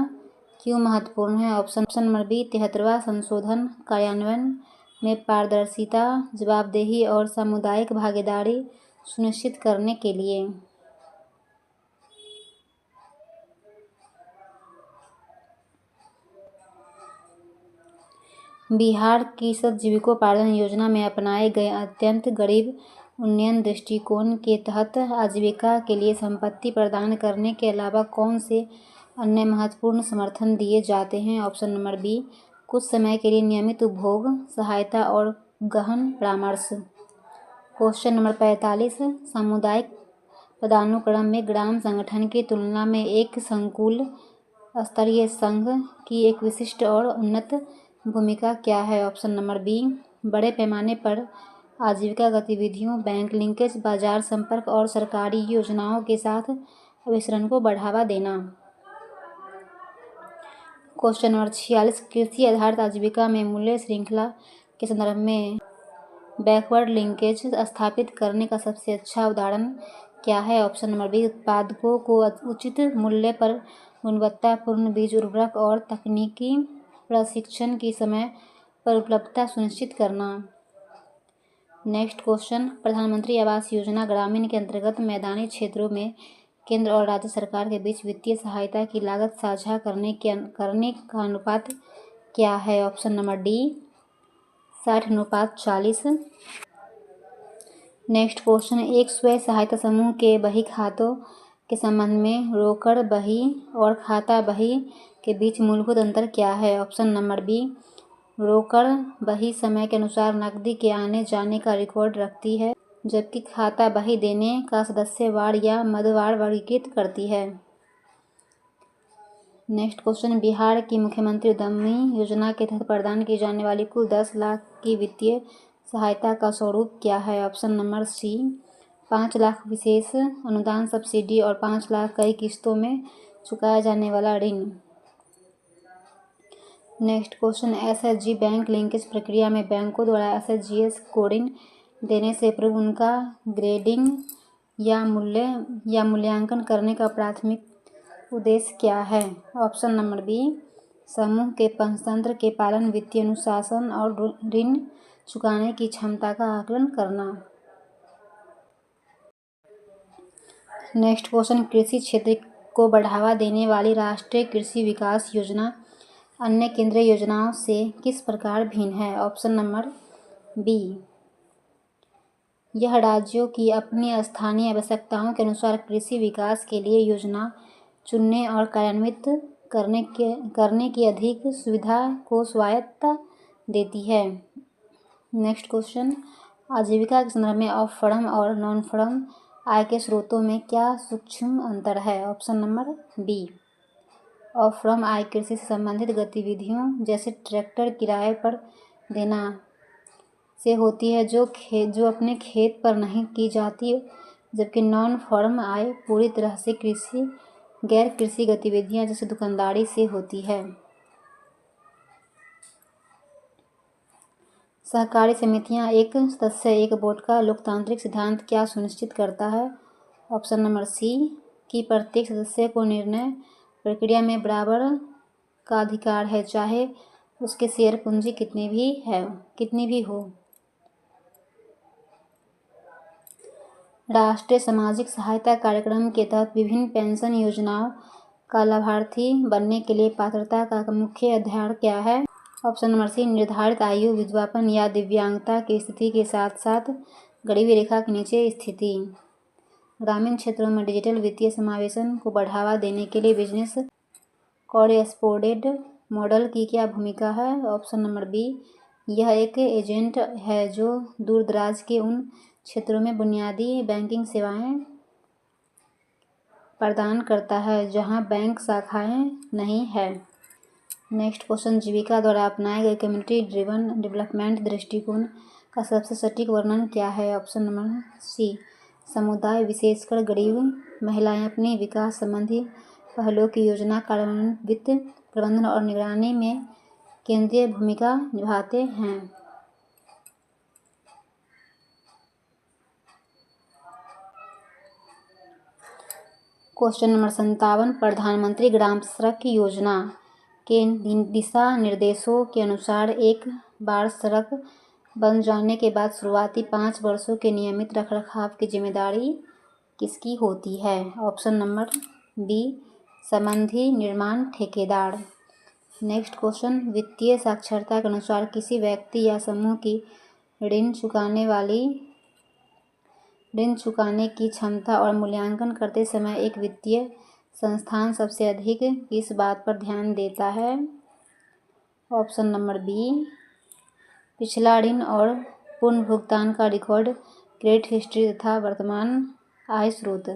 क्यों महत्वपूर्ण है? ऑप्शन नंबर बी, 73वां संशोधन कार्यान्वयन में पारदर्शिता, जवाबदेही और सामुदायिक भागीदारी सुनिश्चित करने के लिए। बिहार कृषक जीविकोपार्जन योजना में अपनाए गए अत्यंत गरीब उन्नयन दृष्टिकोण के तहत आजीविका के लिए संपत्ति प्रदान करने के अलावा कौन से अन्य महत्वपूर्ण समर्थन दिए जाते हैं? ऑप्शन नंबर बी, कुछ समय के लिए नियमित उपभोग सहायता और गहन परामर्श। क्वेश्चन नंबर 45, सामुदायिक पदानुक्रम में ग्राम संगठन की तुलना में एक संकुल स्तरीय संघ की एक विशिष्ट और उन्नत भूमिका क्या है? ऑप्शन नंबर बी, बड़े पैमाने पर आजीविका गतिविधियों, बैंक लिंकेज, बाजार संपर्क और सरकारी योजनाओं के साथ अभिसरण को बढ़ावा देना। क्वेश्चन नंबर 46, कृषि आधारित आजीविका में मूल्य श्रृंखला के संदर्भ में बैकवर्ड लिंकेज स्थापित करने का सबसे अच्छा उदाहरण क्या है? ऑप्शन नंबर बी, उत्पादकों को उचित मूल्य पर गुणवत्तापूर्ण बीज, उर्वरक और तकनीकी प्रशिक्षण की समय पर उपलब्धता सुनिश्चित करना। नेक्स्ट क्वेश्चन, प्रधानमंत्री आवास योजना ग्रामीण के अंतर्गत मैदानी क्षेत्रों में केंद्र और राज्य सरकार के बीच वित्तीय सहायता की लागत साझा करने का अनुपात क्या है? Option number D 60:40। Next question, एक स्वयं सहायता समूह के बही खातों के संबंध में रोकड़ बही और खाता बही के बीच मूलभूत अंतर क्या है? ऑप्शन नंबर बी, रोकड़ बही समय के अनुसार नकदी के आने जाने का रिकॉर्ड रखती है, जबकि खाता बही देने का सदस्यवार या मदवार वर्गीकृत करती है। नेक्स्ट क्वेश्चन, बिहार की मुख्यमंत्री उद्यमी योजना के तहत प्रदान की जाने वाली कुल 10 लाख की वित्तीय सहायता का स्वरूप क्या है? ऑप्शन नंबर सी, 5 लाख विशेष अनुदान सब्सिडी और 5 लाख कई किस्तों में चुकाया जाने वाला ऋण। Next question, SHG bank linkage प्रक्रिया में बैंकों द्वारा एसएचजीएस कोडिंग देने से पूर्व उनका ग्रेडिंग या मूल्यांकन करने का प्राथमिक उद्देश्य क्या है? ऑप्शन नंबर बी, समूह के पंचतंत्र के पालन, वित्तीय अनुशासन और ऋण चुकाने की क्षमता का आकलन करना। नेक्स्ट क्वेश्चन, कृषि क्षेत्र को बढ़ावा देने वाली राष्ट्रीय कृषि विकास योजना अन्य केंद्रीय योजनाओं से किस प्रकार भिन्न है? ऑप्शन नंबर बी, यह राज्यों की अपनी स्थानीय आवश्यकताओं के अनुसार कृषि विकास के लिए योजना चुनने और कार्यान्वित करने की अधिक सुविधा को स्वायत्तता देती है। नेक्स्ट क्वेश्चन, आजीविका के संदर्भ में ऑफ फर्म और नॉन फर्म आय के स्रोतों में क्या सूक्ष्म अंतर है? Option number B, off farm आय कृषि से संबंधित गतिविधियों जैसे ट्रैक्टर किराए पर देना से होती है, जो अपने खेत पर नहीं की जाती, जबकि नॉन फर्म आय पूरी तरह से गैर कृषि गतिविधियां जैसे दुकानदारी से होती है। सहकारी समितियां एक सदस्य एक वोट का लोकतांत्रिक सिद्धांत क्या सुनिश्चित करता है? ऑप्शन नंबर सी, कि प्रत्येक सदस्य को निर्णय प्रक्रिया में बराबर का अधिकार है, चाहे उसके शेयर पूंजी कितनी भी हो। राष्ट्रीय सामाजिक सहायता कार्यक्रम के तहत विभिन्न पेंशन योजनाओं का लाभार्थी बनने के लिए पात्रता का मुख्य आधार क्या है? ऑप्शन नंबर सी, निर्धारित आयु, विधवापन या दिव्यांगता की स्थिति के साथ साथ गरीबी रेखा के नीचे स्थिति। ग्रामीण क्षेत्रों में डिजिटल वित्तीय समावेशन को बढ़ावा देने के लिए बिजनेस कॉरेस्पोंडेंट मॉडल की क्या भूमिका है? ऑप्शन नंबर बी, यह एक एजेंट है जो दूर दराज के उन क्षेत्रों में बुनियादी बैंकिंग सेवाएं प्रदान करता है जहां बैंक शाखाएं नहीं है। नेक्स्ट क्वेश्चन, जीविका द्वारा अपनाए गए कम्युनिटी ड्रिवन डेवलपमेंट दृष्टिकोण का सबसे सटीक वर्णन क्या है? ऑप्शन नंबर सी, समुदाय विशेषकर गरीब महिलाएं अपनी विकास संबंधी पहलों की योजना कार्यान्वित, प्रबंधन और निगरानी में केंद्रीय भूमिका निभाते हैं। क्वेश्चन नंबर 57, प्रधानमंत्री ग्राम सड़क योजना के दिशा निर्देशों के अनुसार एक बार सड़क बन जाने के बाद शुरुआती 5 वर्षों के नियमित रखरखाव की जिम्मेदारी किसकी होती है? ऑप्शन नंबर बी, संबंधी निर्माण ठेकेदार। नेक्स्ट क्वेश्चन, वित्तीय साक्षरता के अनुसार किसी व्यक्ति या समूह की ऋण चुकाने की क्षमता और मूल्यांकन करते समय एक वित्तीय संस्थान सबसे अधिक किस बात पर ध्यान देता है? ऑप्शन नंबर बी, पिछला ऋण और पुनर्भुगतान का रिकॉर्ड, क्रेडिट हिस्ट्री तथा वर्तमान आय स्रोत।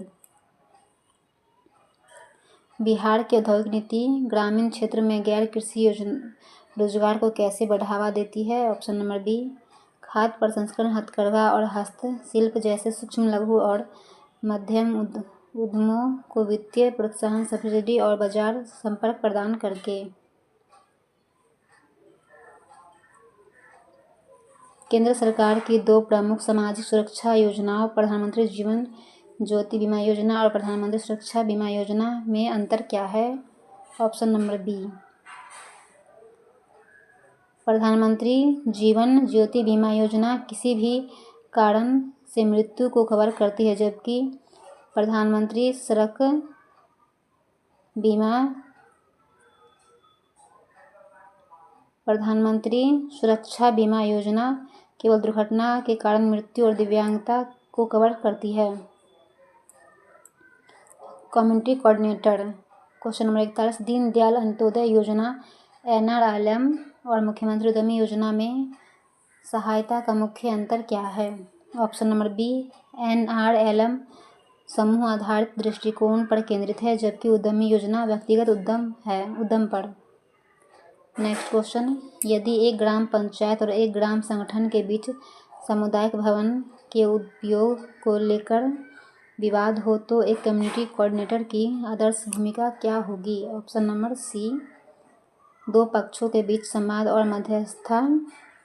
बिहार की औद्योगिक नीति ग्रामीण क्षेत्र में गैर कृषि रोजगार को कैसे बढ़ावा देती है? ऑप्शन नंबर बी, खाद्य प्रसंस्करण, हथकरघा और हस्तशिल्प जैसे सूक्ष्म, लघु और मध्यम उद्यमों को वित्तीय प्रोत्साहन, सब्सिडी और बाजार संपर्क प्रदान करके। केंद्र सरकार की 2 प्रमुख सामाजिक सुरक्षा योजनाओं प्रधानमंत्री जीवन ज्योति बीमा योजना और प्रधानमंत्री सुरक्षा बीमा योजना में अंतर क्या है? ऑप्शन नंबर बी, प्रधानमंत्री जीवन ज्योति बीमा योजना किसी भी कारण से मृत्यु को कवर करती है, जबकि प्रधानमंत्री सुरक्षा बीमा योजना केवल दुर्घटना के कारण मृत्यु और दिव्यांगता को कवर करती है। Community coordinator. Question number 41, Deendayal Antyodaya योजना NRLM और मुख्यमंत्री उद्यमी योजना में सहायता का मुख्य अंतर क्या है? ऑप्शन नंबर बी, NRLM समूह आधारित दृष्टिकोण पर केंद्रित है, जबकि उद्यमी योजना व्यक्तिगत उद्यम पर। नेक्स्ट क्वेश्चन, यदि एक ग्राम पंचायत और एक ग्राम संगठन के बीच सामुदायिक भवन के उपयोग को लेकर विवाद हो तो एक कम्युनिटी कोऑर्डिनेटर की आदर्श भूमिका क्या होगी? ऑप्शन नंबर सी, दो पक्षों के बीच संवाद और मध्यस्थता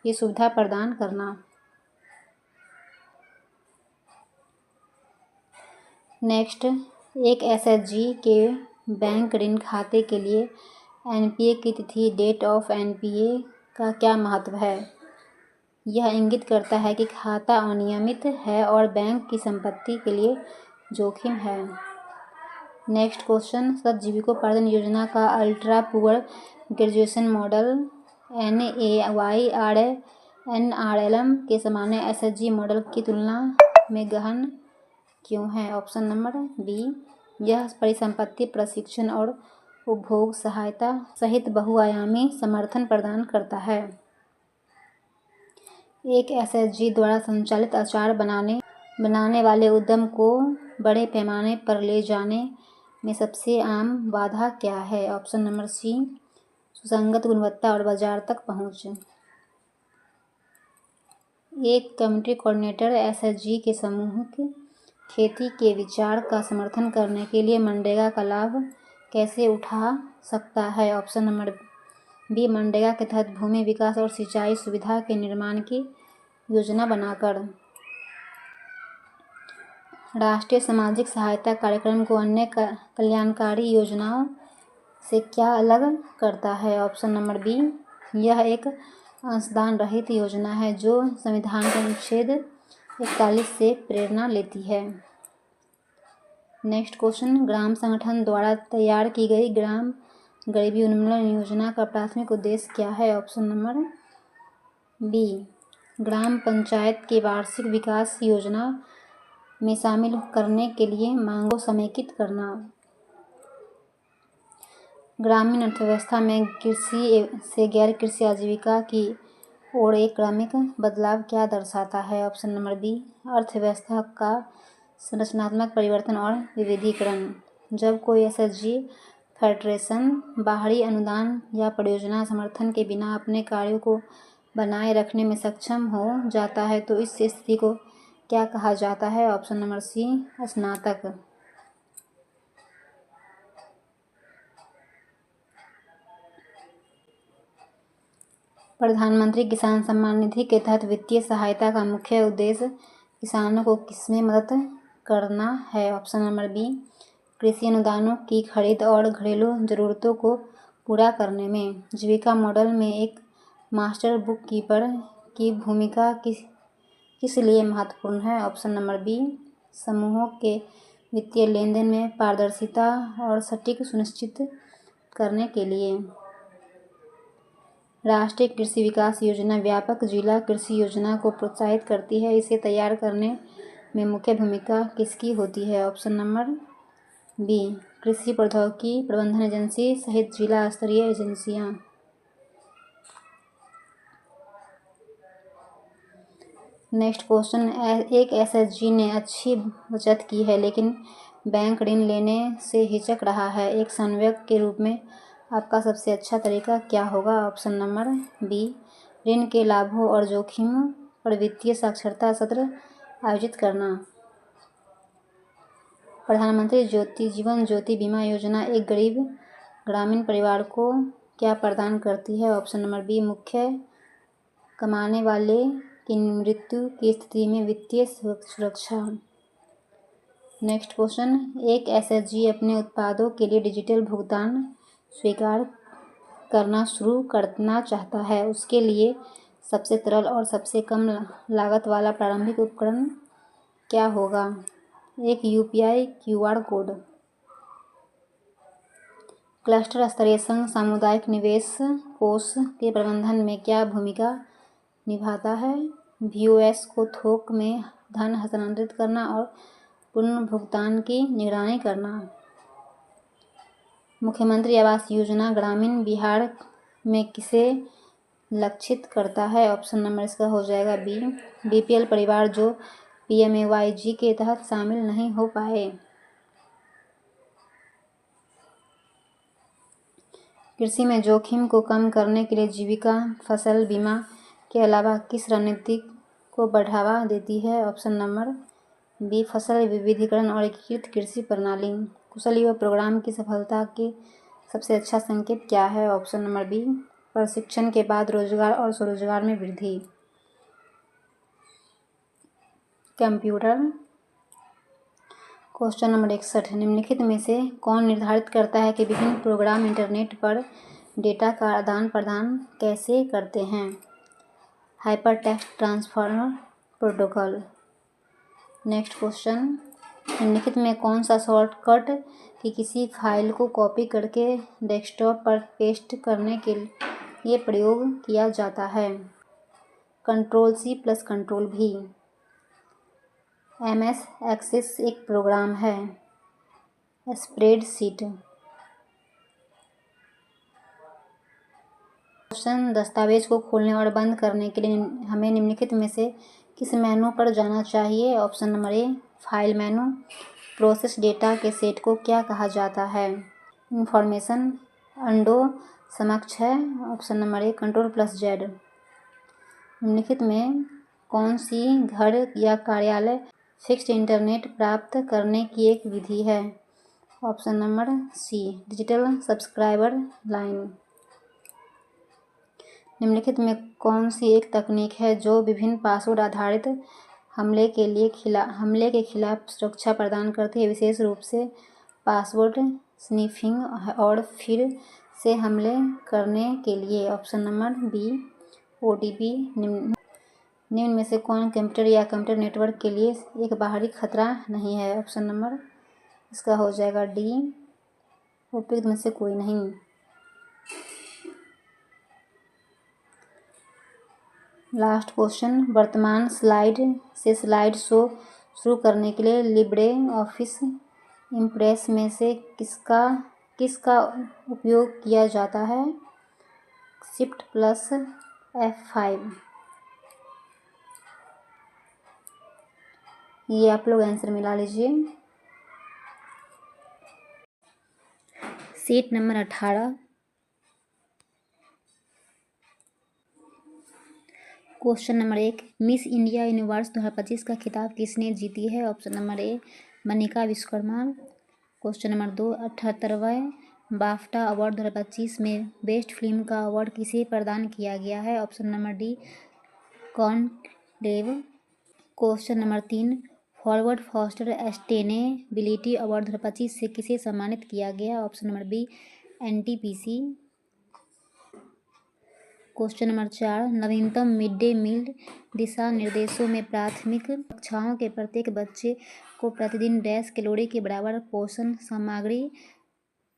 की सुविधा प्रदान करना। नेक्स्ट, एक SHG के बैंक ऋण खाते के लिए NPA की तिथि, डेट ऑफ NPA का क्या महत्व है? यह इंगित करता है कि खाता अनियमित है और बैंक की संपत्ति के लिए जोखिम है। नेक्स्ट क्वेश्चन, सतत जीविकोपार्जन योजना का ultra poor graduation model NRLM के सामान्य SHG मॉडल की तुलना में गहन क्यों है? ऑप्शन नंबर बी, यह परिसंपत्ति प्रशिक्षण और उपभोग सहायता सहित बहुआयामी समर्थन प्रदान करता है। एक SHG द्वारा संचालित अचार बनाने वाले उद्यम को बड़े पैमाने पर ले जाने में सबसे आम बाधा क्या है? ऑप्शन नंबर सी, सुसंगत गुणवत्ता और बाजार तक पहुंच। एक कम्युनिटी कोऑर्डिनेटर SHG के सामूहिक खेती के विचार का समर्थन करने के लिए मनरेगा का लाभ कैसे उठा सकता है? ऑप्शन नंबर बी, मनरेगा के तहत भूमि विकास और सिंचाई सुविधा के निर्माण की योजना बनाकर। राष्ट्रीय सामाजिक सहायता कार्यक्रम को अन्य कल्याणकारी योजनाओं से क्या अलग करता है? ऑप्शन नंबर बी, यह एक अंशदान रहित योजना है जो संविधान के अनुच्छेद 41 से प्रेरणा लेती है। नेक्स्ट क्वेश्चन, ग्राम संगठन द्वारा तैयार की गई ग्राम गरीबी उन्मूलन योजना का प्राथमिक उद्देश्य क्या है? ऑप्शन नंबर बी, ग्राम पंचायत के वार्षिक विकास योजना में शामिल करने के लिए मांगों समेकित करना। ग्रामीण अर्थव्यवस्था में कृषि से गैर कृषि आजीविका की ओर एक क्रमिक बदलाव क्या दर्शाता है? ऑप्शन नंबर बी, अर्थव्यवस्था का संरचनात्मक परिवर्तन और विविधीकरण। जब कोई SHG फेडरेशन बाहरी अनुदान या परियोजना समर्थन के बिना अपने कार्यों को बनाए रखने में सक्षम हो जाता है तो इस स्थिति को क्या कहा जाता है? ऑप्शन नंबर सी, स्नातक। प्रधानमंत्री किसान सम्मान निधि के तहत वित्तीय सहायता का मुख्य उद्देश्य किसानों को किसमें मदद करना है? ऑप्शन नंबर बी, कृषि अनुदानों की खरीद और घरेलू जरूरतों को पूरा करने में। जीविका मॉडल में एक मास्टर बुक कीपर की भूमिका किस लिए महत्वपूर्ण है? ऑप्शन नंबर बी, समूहों के वित्तीय लेन देन में पारदर्शिता और सटीक सुनिश्चित करने के लिए। राष्ट्रीय कृषि विकास योजना व्यापक जिला कृषि योजना को प्रोत्साहित करती है। इसे तैयार करने में मुख्य भूमिका किसकी होती है? ऑप्शन नंबर बी, कृषि प्रौद्योगिकी प्रबंधन एजेंसी सहित जिला स्तरीय एजेंसियां। नेक्स्ट क्वेश्चन, एक SHG ने अच्छी बचत की है लेकिन बैंक ऋण लेने से हिचक रहा है। एक संवेयक के रूप में आपका सबसे अच्छा तरीका क्या होगा? ऑप्शन नंबर बी, ऋण के लाभों और जोखिमों पर वित्तीय साक्षरता सत्र आयोजित करना। प्रधानमंत्री जीवन ज्योति बीमा योजना एक गरीब ग्रामीण परिवार को क्या प्रदान करती है? ऑप्शन नंबर बी, मुख्य कमाने वाले की मृत्यु की स्थिति में वित्तीय सुरक्षा। नेक्स्ट क्वेश्चन, एक SHG अपने उत्पादों के लिए डिजिटल भुगतान स्वीकार करना शुरू करना चाहता है उसके लिए सबसे सरल और सबसे कम लागत वाला प्रारंभिक उपकरण क्या होगा? एक यूपीआई क्यूआर कोड। क्लस्टर स्तरीय संघ सामुदायिक निवेश कोष के प्रबंधन में क्या भूमिका निभाता है? वीओएस को थोक में धन हस्तांतरित करना और पुनर्भुगतान की निगरानी करना। मुख्यमंत्री आवास योजना ग्रामीण बिहार में किसे लक्षित करता है? ऑप्शन नंबर इसका हो जाएगा बी, बीपीएल परिवार जो पीएमएवाईजी के तहत शामिल नहीं हो पाए। कृषि में जोखिम को कम करने के लिए जीविका फसल बीमा के अलावा किस रणनीति को बढ़ावा देती है? ऑप्शन नंबर बी, फसल विविधीकरण और एकीकृत कृषि प्रणाली। कुशल युवा प्रोग्राम की सफलता के सबसे अच्छा संकेत क्या है? ऑप्शन नंबर बी, प्रशिक्षण के बाद रोजगार और स्वरोजगार में वृद्धि। कंप्यूटर। क्वेश्चन नंबर 61, निम्नलिखित में से कौन निर्धारित करता है कि विभिन्न प्रोग्राम इंटरनेट पर डेटा का आदान प्रदान कैसे करते हैं? Hyper text transfer protocol. Next question, निम्नलिखित में कौन सा शॉर्टकट कि किसी फाइल को कॉपी करके डेस्कटॉप पर पेस्ट करने के लिए प्रयोग किया जाता है? Ctrl+C + Ctrl+V। MS एक्सेस एक प्रोग्राम है। स्प्रेडशीट। क्वेश्चन, दस्तावेज को खोलने और बंद करने के लिए हमें निम्नलिखित में से किस मेनू पर जाना चाहिए? ऑप्शन नंबर ए, फाइल मेनू। प्रोसेस डेटा के सेट को क्या कहा जाता है? इंफॉर्मेशन अंडो समक्ष है। ऑप्शन नंबर ए, Ctrl+Z। निम्नलिखित में कौन सी घर या कार्यालय फिक्स्ड इंटरनेट प्राप्त करने की एक विधि है? Option number C, digital subscriber line. निम्नलिखित में कौन सी एक तकनीक है जो विभिन्न पासवर्ड आधारित हमले के खिलाफ सुरक्षा प्रदान करती है, विशेष रूप से पासवर्ड स्निफिंग और फिर से हमले करने के लिए? Option number B, OTP. निम्न में से कौन कंप्यूटर या कंप्यूटर नेटवर्क के लिए एक बाहरी खतरा नहीं है? ऑप्शन नंबर इसका हो जाएगा डी, उपयुक्त में से कोई नहीं। लास्ट क्वेश्चन, वर्तमान स्लाइड से स्लाइड शो शुरू करने के लिए लिब्रे ऑफिस इम्प्रेस में से किसका उपयोग किया जाता है? Shift+F5। ये आप लोग आंसर मिला लीजिए। Seat number 18, question number 1, Miss India Universe 2025 का खिताब किसने जीती है? Option number A, Manika Vishwakarma. Question number 2, 78वें बाफ्टा अवार्ड 2025 में बेस्ट फिल्म का अवार्ड किसे प्रदान किया गया है? Option number D, conclave. Question number 3, forward foster sustainability award 2025 से किसे सम्मानित किया गया? Option number B, NTPC. Question number 4, नवीनतम मिड डे मील दिशा निर्देशों में प्राथमिक कक्षाओं के प्रत्येक बच्चे को प्रतिदिन 10 कैलोरी के बराबर पोषण सामग्री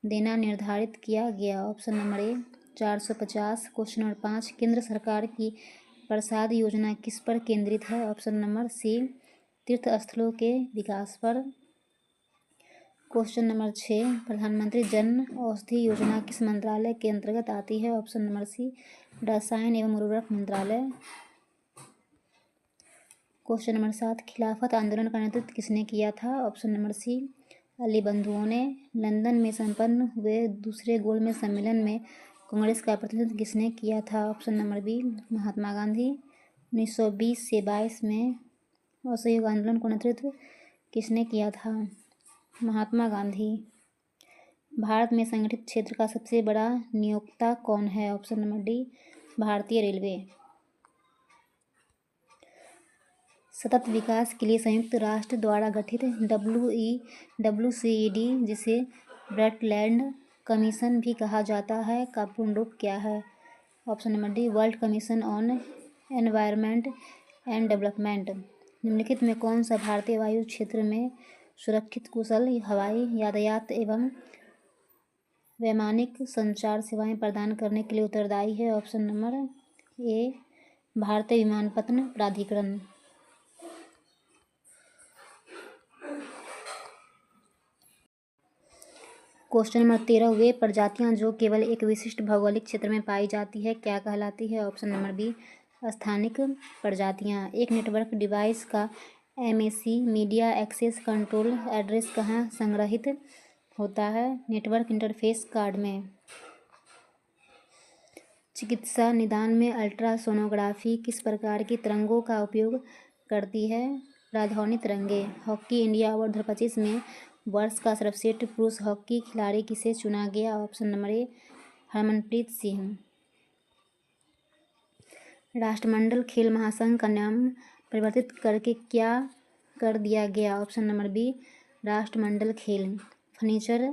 देना निर्धारित किया गया? ऑप्शन नंबर ए, 450। क्वेश्चन नंबर 5, केंद्र सरकार की प्रसाद योजना किस पर केंद्रित है? ऑप्शन नंबर सी, तीर्थ स्थलों के विकास पर। क्वेश्चन नंबर 6, प्रधानमंत्री जन औषधि योजना किस मंत्रालय के अंतर्गत आती है? ऑप्शन नंबर सी, रसायन एवं उर्वरक मंत्रालय। क्वेश्चन नंबर 7, खिलाफत आंदोलन का नेतृत्व किसने किया था? ऑप्शन नंबर सी, अली बंधुओं ने। लंदन में संपन्न हुए दूसरे गोलमेज सम्मेलन में कांग्रेस का प्रतिनिधित्व किसने किया था? Option number B, Mahatma Gandhi. 1920 से 22 में असहयोग आंदोलन का नेतृत्व किसने किया था? महात्मा गांधी। भारत में संगठित क्षेत्र का सबसे बड़ा नियोक्ता कौन है? ऑप्शन नंबर डी, भारतीय रेलवे। सतत विकास के लिए संयुक्त राष्ट्र द्वारा गठित WCED, जिसे ब्रटलैंड कमीशन भी कहा जाता है का पूर्ण रूप क्या है? Option number D, world commission on environment and development. निम्नलिखित में कौन सा भारतीय वायु क्षेत्र में सुरक्षित कुशल हवाई यातायात एवं वैमानिक संचार सेवाएं प्रदान करने के लिए उत्तरदायी है? ऑप्शन नंबर ए, भारतीय विमानपत्तन प्राधिकरण। क्वेश्चन नंबर 13, वे प्रजातियां जो केवल एक विशिष्ट भौगोलिक क्षेत्र में पाई जाती है क्या कहलाती है? ऑप्शन नंबर बी, स्थानिक प्रजातियां। एक नेटवर्क डिवाइस का MAC media access control address कहाँ संग्रहित होता है? नेटवर्क इंटरफेस कार्ड में। चिकित्सा निदान में अल्ट्रासोनोग्राफी किस प्रकार की तरंगों का उपयोग करती है? प्राध्वनि तरंगे। हॉकी इंडिया अवार्ड 2025 में वर्ष का सर्वश्रेष्ठ पुरुष हॉकी खिलाड़ी किसे चुना गया? ऑप्शन नंबर ए, हरमनप्रीत सिंह। राष्ट्रमंडल खेल महासंघ का नाम परिवर्तित करके क्या कर दिया गया? ऑप्शन नंबर बी, राष्ट्रमंडल खेल। फर्नीचर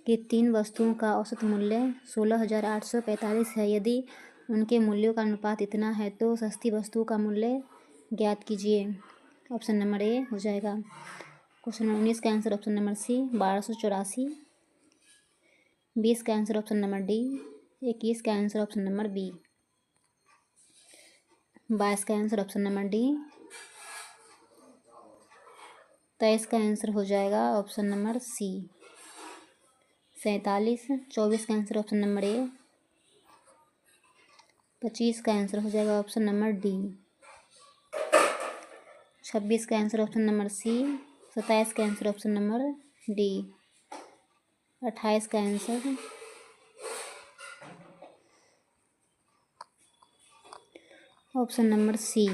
की 3 वस्तुओं का औसत मूल्य 16,845 है। यदि उनके मूल्यों का अनुपात इतना है तो सस्ती वस्तु का मूल्य ज्ञात कीजिए। ऑप्शन नंबर ए हो जाएगा। क्वेश्चन नंबर 19 का आंसर ऑप्शन नंबर सी, 1284। 20 का आंसर ऑप्शन नंबर डी, 21 का आंसर ऑप्शन नंबर बी, 22 का आंसर ऑप्शन नंबर डी, 23 का आंसर हो जाएगा ऑप्शन नंबर सी, 47। 24 का आंसर ऑप्शन नंबर ए, 25 का आंसर हो जाएगा ऑप्शन नंबर डी, 26 का आंसर ऑप्शन नंबर सी, 27 का आंसर ऑप्शन नंबर डी, 28 का आंसर ऑप्शन नंबर सी,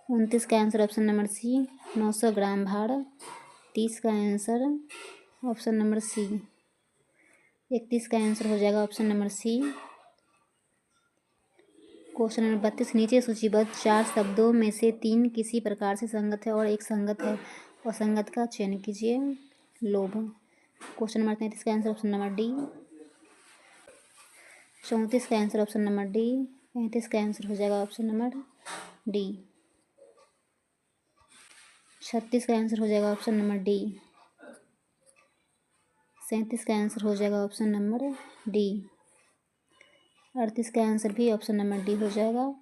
29 का आंसर ऑप्शन नंबर सी, 900 ग्राम भार। 30 का आंसर ऑप्शन नंबर सी, 31 का आंसर हो जाएगा option number C. Question number 32, नीचे सूचीबद्ध 4 शब्दों में से 3 किसी प्रकार से संगत है और एक संगत है, और संगत का चयन कीजिए। लोभ। क्वेश्चन नंबर 33 का आंसर ऑप्शन नंबर डी, 34 का आंसर ऑप्शन नंबर डी, 35 का आंसर हो जाएगा ऑप्शन नंबर डी, 36 का आंसर हो जाएगा ऑप्शन नंबर डी, 37 का आंसर हो जाएगा ऑप्शन नंबर डी, 38 का आंसर भी ऑप्शन नंबर डी हो जाएगा।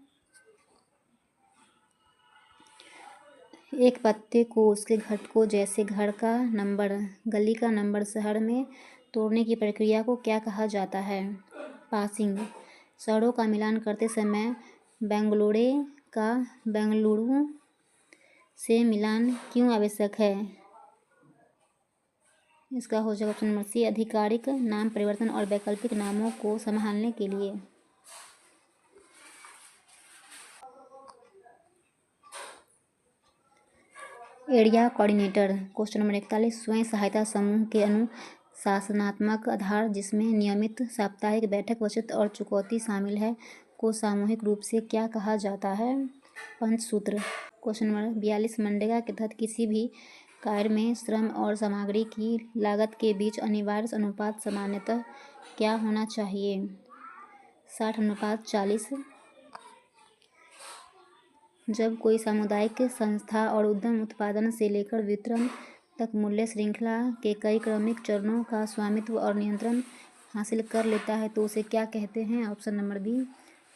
एक पत्ते को उसके घटकों जैसे घर का नंबर, गली का नंबर, शहर में तोड़ने की प्रक्रिया को क्या कहा जाता है? पासिंग। शहरों का मिलान करते समय बेंगलुरु का बेंगलुरु से मिलान क्यों आवश्यक है? इसका हो जाएगा ऑप्शन नंबर सी, आधिकारिक नाम परिवर्तन और वैकल्पिक नामों को संभालने के लिए। Area coordinator. क्वेश्चन नंबर 41, स्वयं सहायता समूह के अनुशासनात्मक आधार जिसमें नियमित साप्ताहिक बैठक, बचत और चुकौती शामिल है को सामूहिक रूप से क्या कहा जाता है? पंचसूत्र। क्वेश्चन नंबर 42, मनरेगा के तहत किसी भी कार्य में श्रम और सामग्री की लागत के बीच अनिवार्य अनुपात सामान्यतः क्या होना चाहिए? 60:40। जब कोई सामुदायिक संस्था और उद्यम उत्पादन से लेकर वितरण तक मूल्य श्रृंखला के कई क्रमिक चरणों का स्वामित्व और नियंत्रण हासिल कर लेता है तो उसे क्या कहते हैं? Option number B,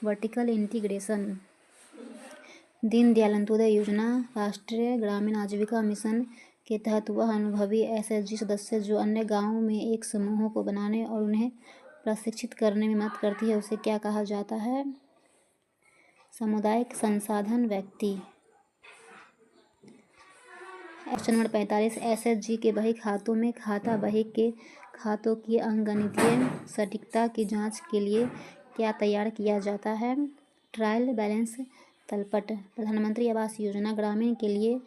vertical integration. Deendayal Antyodaya योजना राष्ट्रीय ग्रामीण आजीविका मिशन के तहत वह अनुभवी एसएचजी सदस्य जो अन्य गांवों में एक समूहों को बनाने और उन्हें प्रशिक्षित करने में मदद करती है उसे क्या कहा जाता है? सामुदायिक संसाधन व्यक्ति। क्वेश्चन नंबर 45, एसएचजी के बही खातों में खाता बही के खातों की अंकगणितीय सटीकता की जांच के लिए क्या तैयार किया जाता है? ट्रायल बैलेंस तलपट। प्रधानमंत्री आवास योजना ग्रामीण के लिए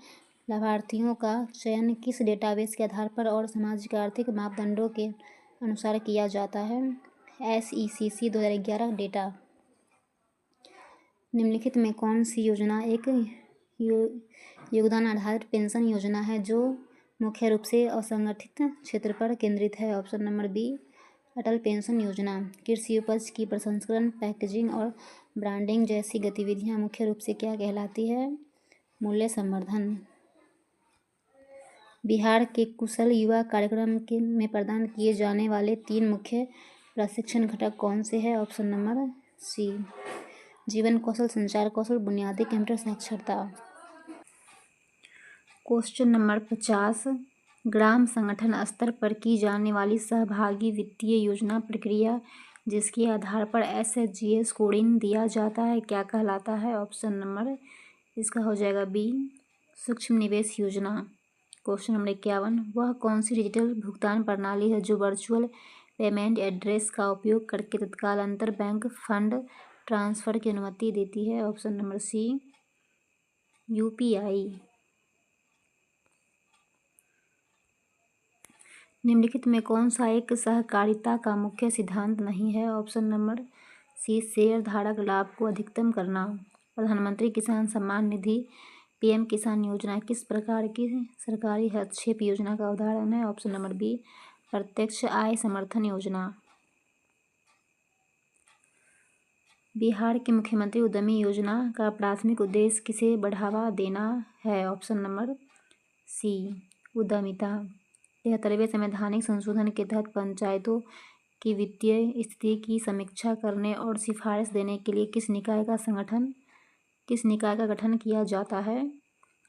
लाभार्थियों का चयन किस डेटाबेस के आधार पर और सामाजिक आर्थिक मापदंडों के अनुसार किया जाता है? SECC 2011 data. निम्नलिखित में कौन सी योजना एक योगदान आधारित पेंशन योजना है जो मुख्य रूप से असंगठित क्षेत्र पर केंद्रित है। ऑप्शन नंबर बी अटल पेंशन योजना। कृषि उपज की प्रसंस्करण, पैकेजिंग और ब्रांडिंग जैसी गतिविधियां मुख्य रूप से क्या कहलाती है? मूल्य संवर्धन। बिहार के कुशल युवा कार्यक्रम में प्रदान किए जाने वाले 3 मुख्य प्रशिक्षण घटक कौन से हैं? ऑप्शन नंबर सी जीवन कौशल, संचार कौशल, बुनियादी कंप्यूटर साक्षरता। क्वेश्चन नंबर 50 ग्राम संगठन स्तर पर की जाने वाली सहभागी वित्तीय योजना प्रक्रिया जिसके आधार पर SHGS कोडिंग दिया जाता है क्या कहलाता है? ऑप्शन नंबर इसका हो जाएगा बी सूक्ष्म निवेश योजना। क्वेश्चन नंबर 51 वह कौन सी डिजिटल भुगतान प्रणाली है जो वर्चुअल पेमेंट एड्रेस का उपयोग करके तत्काल अंतर बैंक फंड ट्रांसफर की अनुमति देती है? Option number C UPI। निम्नलिखित में कौन सा एक सहकारिता का मुख्य सिद्धांत नहीं है? ऑप्शन नंबर सी शेयर धारक लाभ को अधिकतम करना। प्रधानमंत्री किसान सम्मान निधि PM किसान योजना किस प्रकार की सरकारी हस्तक्षेप योजना का उदाहरण है? ऑप्शन नंबर बी प्रत्यक्ष आय समर्थन योजना। बिहार के मुख्यमंत्री उद्यमी योजना का प्राथमिक उद्देश्य किसे बढ़ावा देना है? ऑप्शन नंबर सी उद्यमिता। 73वें संवैधानिक संशोधन के तहत पंचायतों की वित्तीय स्थिति की समीक्षा करने और सिफारिश देने के लिए किस निकाय का गठन किया जाता है?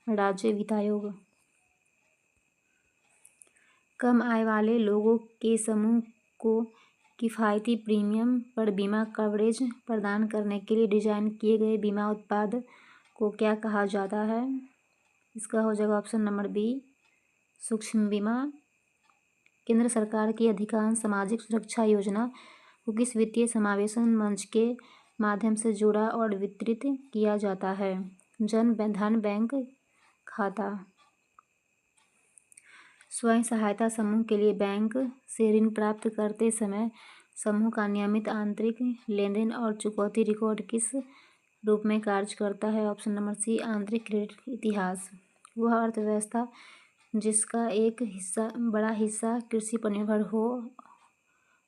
राज्य वित्त आयोग। कम आय वाले लोगों के समूह को किफ़ायती प्रीमियम पर बीमा कवरेज प्रदान करने के लिए डिज़ाइन किए गए बीमा उत्पाद को क्या कहा जाता है? इसका हो जाएगा ऑप्शन नंबर बी सूक्ष्म बीमा। केंद्र सरकार की अधिकांश सामाजिक सुरक्षा योजना को किस वित्तीय समावेशन मंच के माध्यम से जोड़ा और वितरित किया जाता है? जन धन बैंक खाता। स्वयं सहायता समूह के लिए बैंक से ऋण प्राप्त करते समय समूह का नियमित आंतरिक लेनदेन और चुकौती रिकॉर्ड किस रूप में कार्य करता है? ऑप्शन नंबर सी आंतरिक क्रेडिट इतिहास। वह अर्थव्यवस्था जिसका एक बड़ा हिस्सा कृषि पर निर्भर हो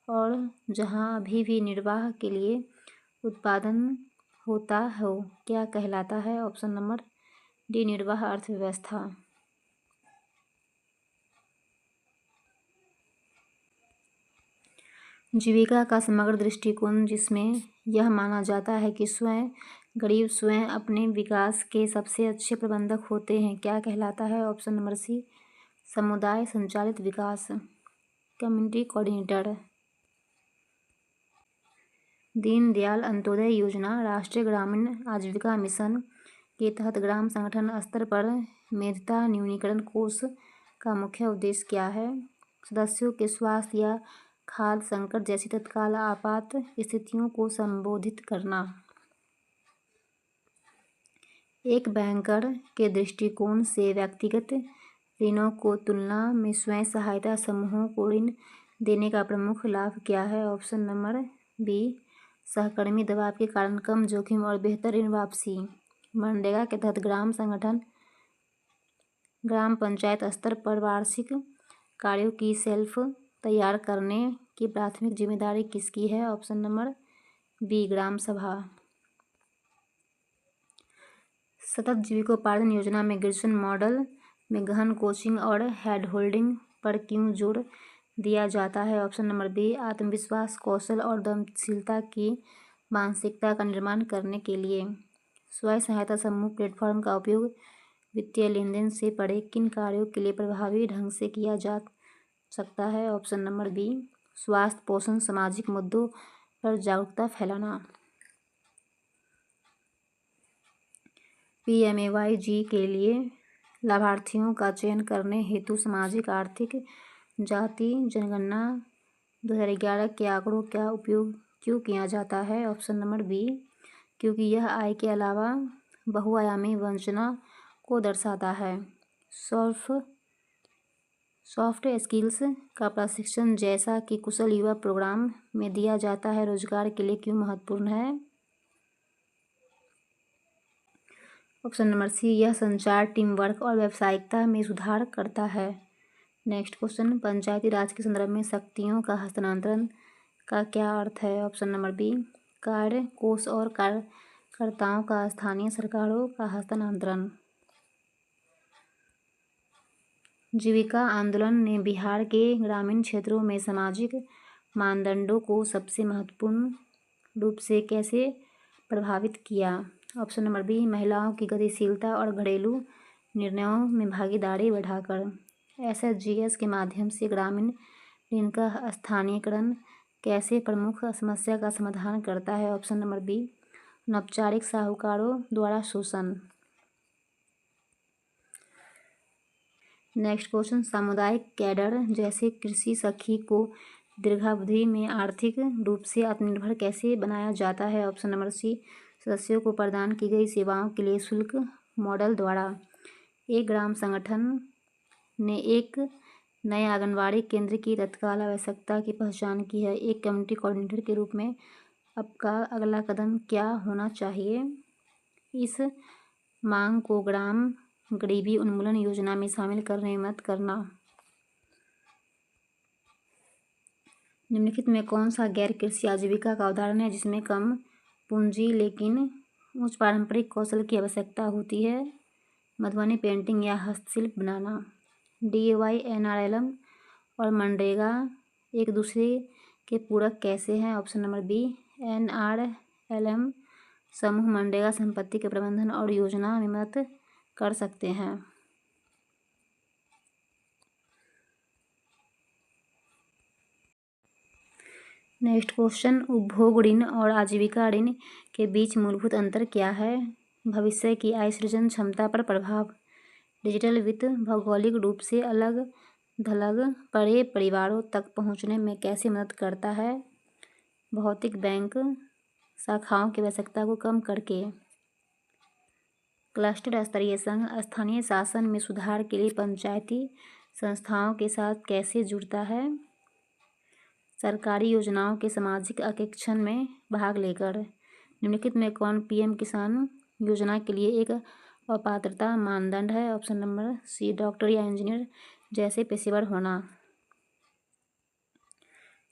और जहां अभी भी निर्वाह के लिए उत्पादन होता हो क्या कहलाता है? ऑप्शन नंबर डी निर्वाह अर्थव्यवस्था। जीविका का समग्र दृष्टिकोण जिसमें यह माना जाता है कि गरीब स्वयं अपने विकास के सबसे अच्छे प्रबंधक होते हैं क्या कहलाता है? ऑप्शन नंबर सी समुदाय संचालित विकास कम्युनिटी कोऑर्डिनेटर। दीनदयाल अंत्योदय योजना राष्ट्रीय ग्रामीण आजीविका मिशन के तहत ग्राम संगठन स्तर पर मेधता न्यूनीकरण कोष का मुख्य उद्देश्य क्या है? सदस्यों के स्वास्थ्य या खाद्य संकट जैसी तत्काल आपात स्थितियों को संबोधित करना। एक बैंकर के दृष्टिकोण से व्यक्तिगत ऋणों को तुलना में स्वयं सहायता समूहों को ऋण देने का प्रमुख लाभ क्या है? ऑप्शन नंबर बी सहकर्मी दबाव के कारण कम जोखिम और बेहतर ऋण वापसी। मनरेगा के तहत ग्राम पंचायत स्तर पर वार्षिक कार्यों की शेल्फ तैयार करने की प्राथमिक जिम्मेदारी किसकी है? ऑप्शन नंबर बी ग्राम सभा। सतत जीविकोपार्जन योजना में ग्रेजुएशन मॉडल में गहन कोचिंग और हैंड होल्डिंग पर क्यों जोर दिया जाता है? ऑप्शन नंबर बी आत्मविश्वास, कौशल और उद्यमशीलता की मानसिकता का निर्माण करने के लिए। स्वयं सहायता समूह प्लेटफॉर्म का उपयोग वित्तीय लेनदेन से परे किन कार्यों के लिए प्रभावी ढंग से किया जा सकता है? ऑप्शन नंबर बी स्वास्थ्य, पोषण, सामाजिक मुद्दों पर जागरूकता फैलाना। PMAY-G के लिए लाभार्थियों का चयन करने हेतु सामाजिक आर्थिक जाति जनगणना 2011 के आंकड़ों का उपयोग क्यों किया जाता है? ऑप्शन नंबर बी क्योंकि यह आय के अलावा बहुआयामी वंचना को दर्शाता है। सॉफ्ट स्किल्स का प्रशिक्षण जैसा कि कुशल युवा प्रोग्राम में दिया जाता है रोजगार के लिए क्यों महत्वपूर्ण है? ऑप्शन नंबर सी यह संचार, टीम वर्क और व्यावसायिकता में सुधार करता है। नेक्स्ट क्वेश्चन, पंचायती राज के संदर्भ में शक्तियों का हस्तांतरण का क्या अर्थ है? ऑप्शन नंबर बी, कार्य कोष और कार्यकर्ताओं का स्थानीय सरकारों का हस्तांतरण। जीविका आंदोलन ने बिहार के ग्रामीण क्षेत्रों में सामाजिक मानदंडों को सबसे महत्वपूर्ण रूप से कैसे प्रभावित किया? ऑप्शन नंबर बी, महिलाओं की गतिशीलता और घरेलू निर्णयों में भागीदारी बढ़ाकर। SHGs के माध्यम से ग्रामीण ऋण का स्थानीयकरण कैसे प्रमुख समस्या का समाधान करता है? ऑप्शन नंबर बी, अनौपचारिक साहूकारों द्वारा शोषण। नेक्स्ट क्वेश्चन, सामुदायिक कैडर जैसे कृषि सखी को दीर्घावधि में आर्थिक रूप से आत्मनिर्भर कैसे बनाया जाता है? ऑप्शन नंबर सी, सदस्यों को प्रदान की गई सेवाओं के लिए शुल्क मॉडल द्वारा। एक ग्राम संगठन ने एक नए आंगनबाड़ी केंद्र की तत्काल आवश्यकता की पहचान की है। एक कम्युनिटी कोऑर्डिनेटर के रूप में आपका अगला कदम क्या होना चाहिए? इस मांग को ग्राम गरीबी उन्मूलन योजना में शामिल करने में मदद करना। निम्नलिखित में कौन सा गैर कृषि आजीविका का उदाहरण है जिसमें कम पूंजी लेकिन उच्च पारंपरिक कौशल की आवश्यकता होती है? मधुबनी पेंटिंग या हस्तशिल्प बनाना। DAY, NRLM और मनरेगा एक दूसरे के पूरक कैसे हैं? ऑप्शन नंबर बी, NRLM समूह मनरेगा संपत्ति के प्रबंधन और योजना में मदद कर सकते हैं। नेक्स्ट क्वेश्चन, उपभोग ऋण और आजीविका ऋण के बीच मूलभूत अंतर क्या है? भविष्य की आय सृजन क्षमता पर प्रभाव। डिजिटल वित्त भौगोलिक रूप से अलग थलग पड़े परिवारों तक पहुंचने में कैसे मदद करता है? भौतिक बैंक शाखाओं की आवश्यकता को कम करके। क्लस्टर स्तरीय संघ स्थानीय शासन में सुधार के लिए पंचायती संस्थाओं के साथ कैसे जुड़ता है? सरकारी योजनाओं के सामाजिक अंकेक्षण में भाग लेकर। निम्नलिखित में कौन PM किसान योजना के लिए एक अपात्रता मानदंड है? ऑप्शन नंबर सी, डॉक्टर या इंजीनियर जैसे पेशेवर होना।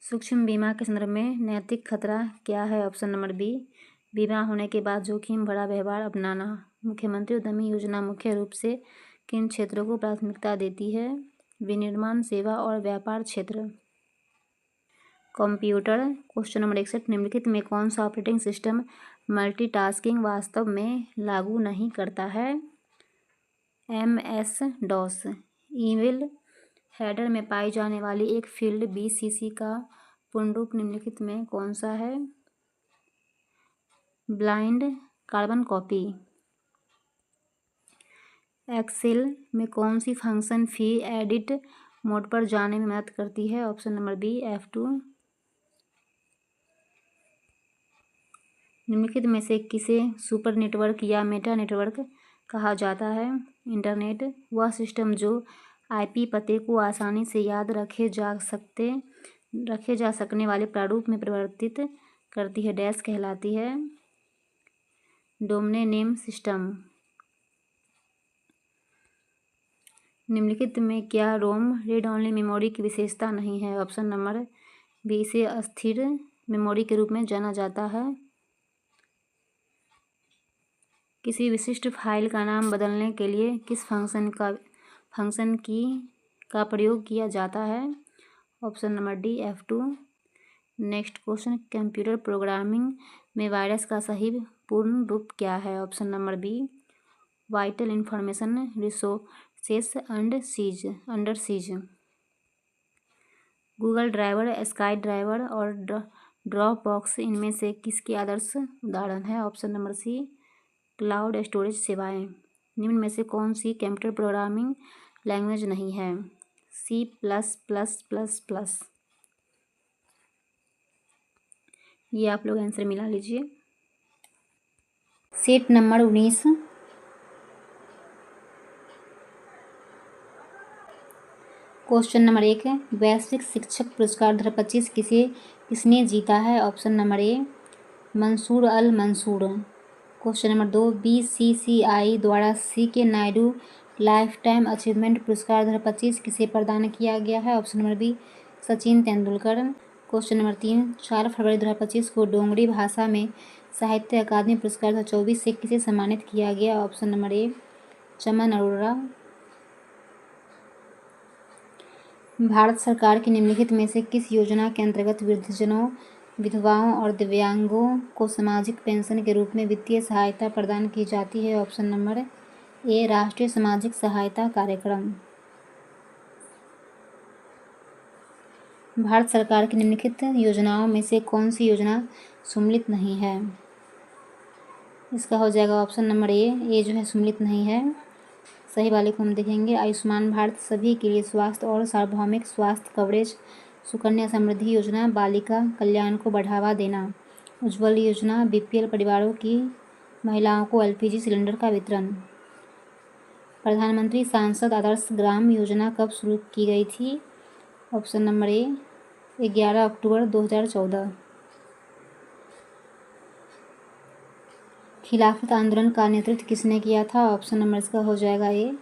सूक्ष्म बीमा के संदर्भ में नैतिक खतरा क्या है? ऑप्शन नंबर बी, बीमा होने के बाद जोखिम भरा व्यवहार अपनाना। मुख्यमंत्री उद्यमी योजना मुख्य रूप से किन क्षेत्रों को प्राथमिकता देती है? विनिर्माण, सेवा और व्यापार क्षेत्र। कंप्यूटर। क्वेश्चन नंबर 61, निम्नलिखित में कौन सा ऑपरेटिंग सिस्टम मल्टीटास्किंग वास्तव में लागू नहीं करता है? MS-DOS। ईमेल हेडर में पाई जाने वाली एक फील्ड BCC का पूर्ण रूप निम्नलिखित में कौन सा है? Blind carbon copy. एक्सेल में कौन सी फंक्शन फी एडिट मोड पर जाने में मदद करती है? Option number B, F2। निम्नलिखित में से किसे सुपर नेटवर्क या मेटा नेटवर्क कहा जाता है? इंटरनेट वह सिस्टम जो IP पते को आसानी से याद रखे जा सकने वाले प्रारूप में परिवर्तित करती है, डैश कहलाती है। Domain name system. निम्नलिखित में क्या रोम रीड ओनली मेमोरी की विशेषता नहीं है? ऑप्शन नंबर बी, इसे अस्थिर मेमोरी के रूप में जाना जाता है। किसी विशिष्ट फाइल का नाम बदलने के लिए किस फंक्शन की का प्रयोग किया जाता है? Option number D, F2। Next question, computer programming में वायरस का सही पूर्ण रूप क्या है? Option number B, vital information resources under siege. Google driver, sky driver और ड्रॉप बॉक्स इनमें से किसके आदर्श उदाहरण है? Option number C, cloud storage सेवाएं। निम्न में से कौन सी कंप्यूटर प्रोग्रामिंग लैंग्वेज नहीं है? C++++। ये आप लोग आंसर मिला लीजिए। सेट नंबर 19, क्वेश्चन नंबर 1, वैश्विक शिक्षक पुरस्कार 2025 किसने जीता है? Option number A, Mansoor al Mansoor. Question number 2, BCCI द्वारा CK Naidu life time achievement पुरस्कार 2025 किसे प्रदान किया गया है? Option number B Sachin Tendulkar. Question number 3, 4 फरवरी 2025 को डोगरी भाषा में साहित्य अकादमी पुरस्कार 2024 से किसे सम्मानित किया गया? ऑप्शन नंबर ए चमन अरोड़ा। भारत सरकार की निम्नलिखित में से किस योजना के अंतर्गत वृद्धजनों, विधवाओं और दिव्यांगों को सामाजिक पेंशन के रूप में वित्तीय सहायता प्रदान की जाती है? ऑप्शन नंबर ए राष्ट्रीय सामाजिक सहायता कार्यक्रम। भारत सरकार की निम्नलिखित योजनाओं में से कौन सी योजना सम्मिलित नहीं है? इसका हो जाएगा ऑप्शन नंबर ए जो है सम्मिलित नहीं है। सही वाले को हम देखेंगे। आयुष्मान भारत सभी के लिए स्वास्थ्य और सार्वभौमिक स्वास्थ्य कवरेज, सुकन्या समृद्धि योजना, बालिका कल्याण को बढ़ावा देना, उज्ज्वल योजना, बीपीएल परिवारों की महिलाओं को एलपीजी सिलेंडर का वितरण। प्रधानमंत्री सांसद आदर्श ग्राम योजना कब शुरू की गई थी? ऑप्शन नंबर ए 11 अक्टूबर 2014। खिलाफत आंदोलन का नेतृत्व किसने किया था? ऑप्शन नंबर इसका हो जाएगा ए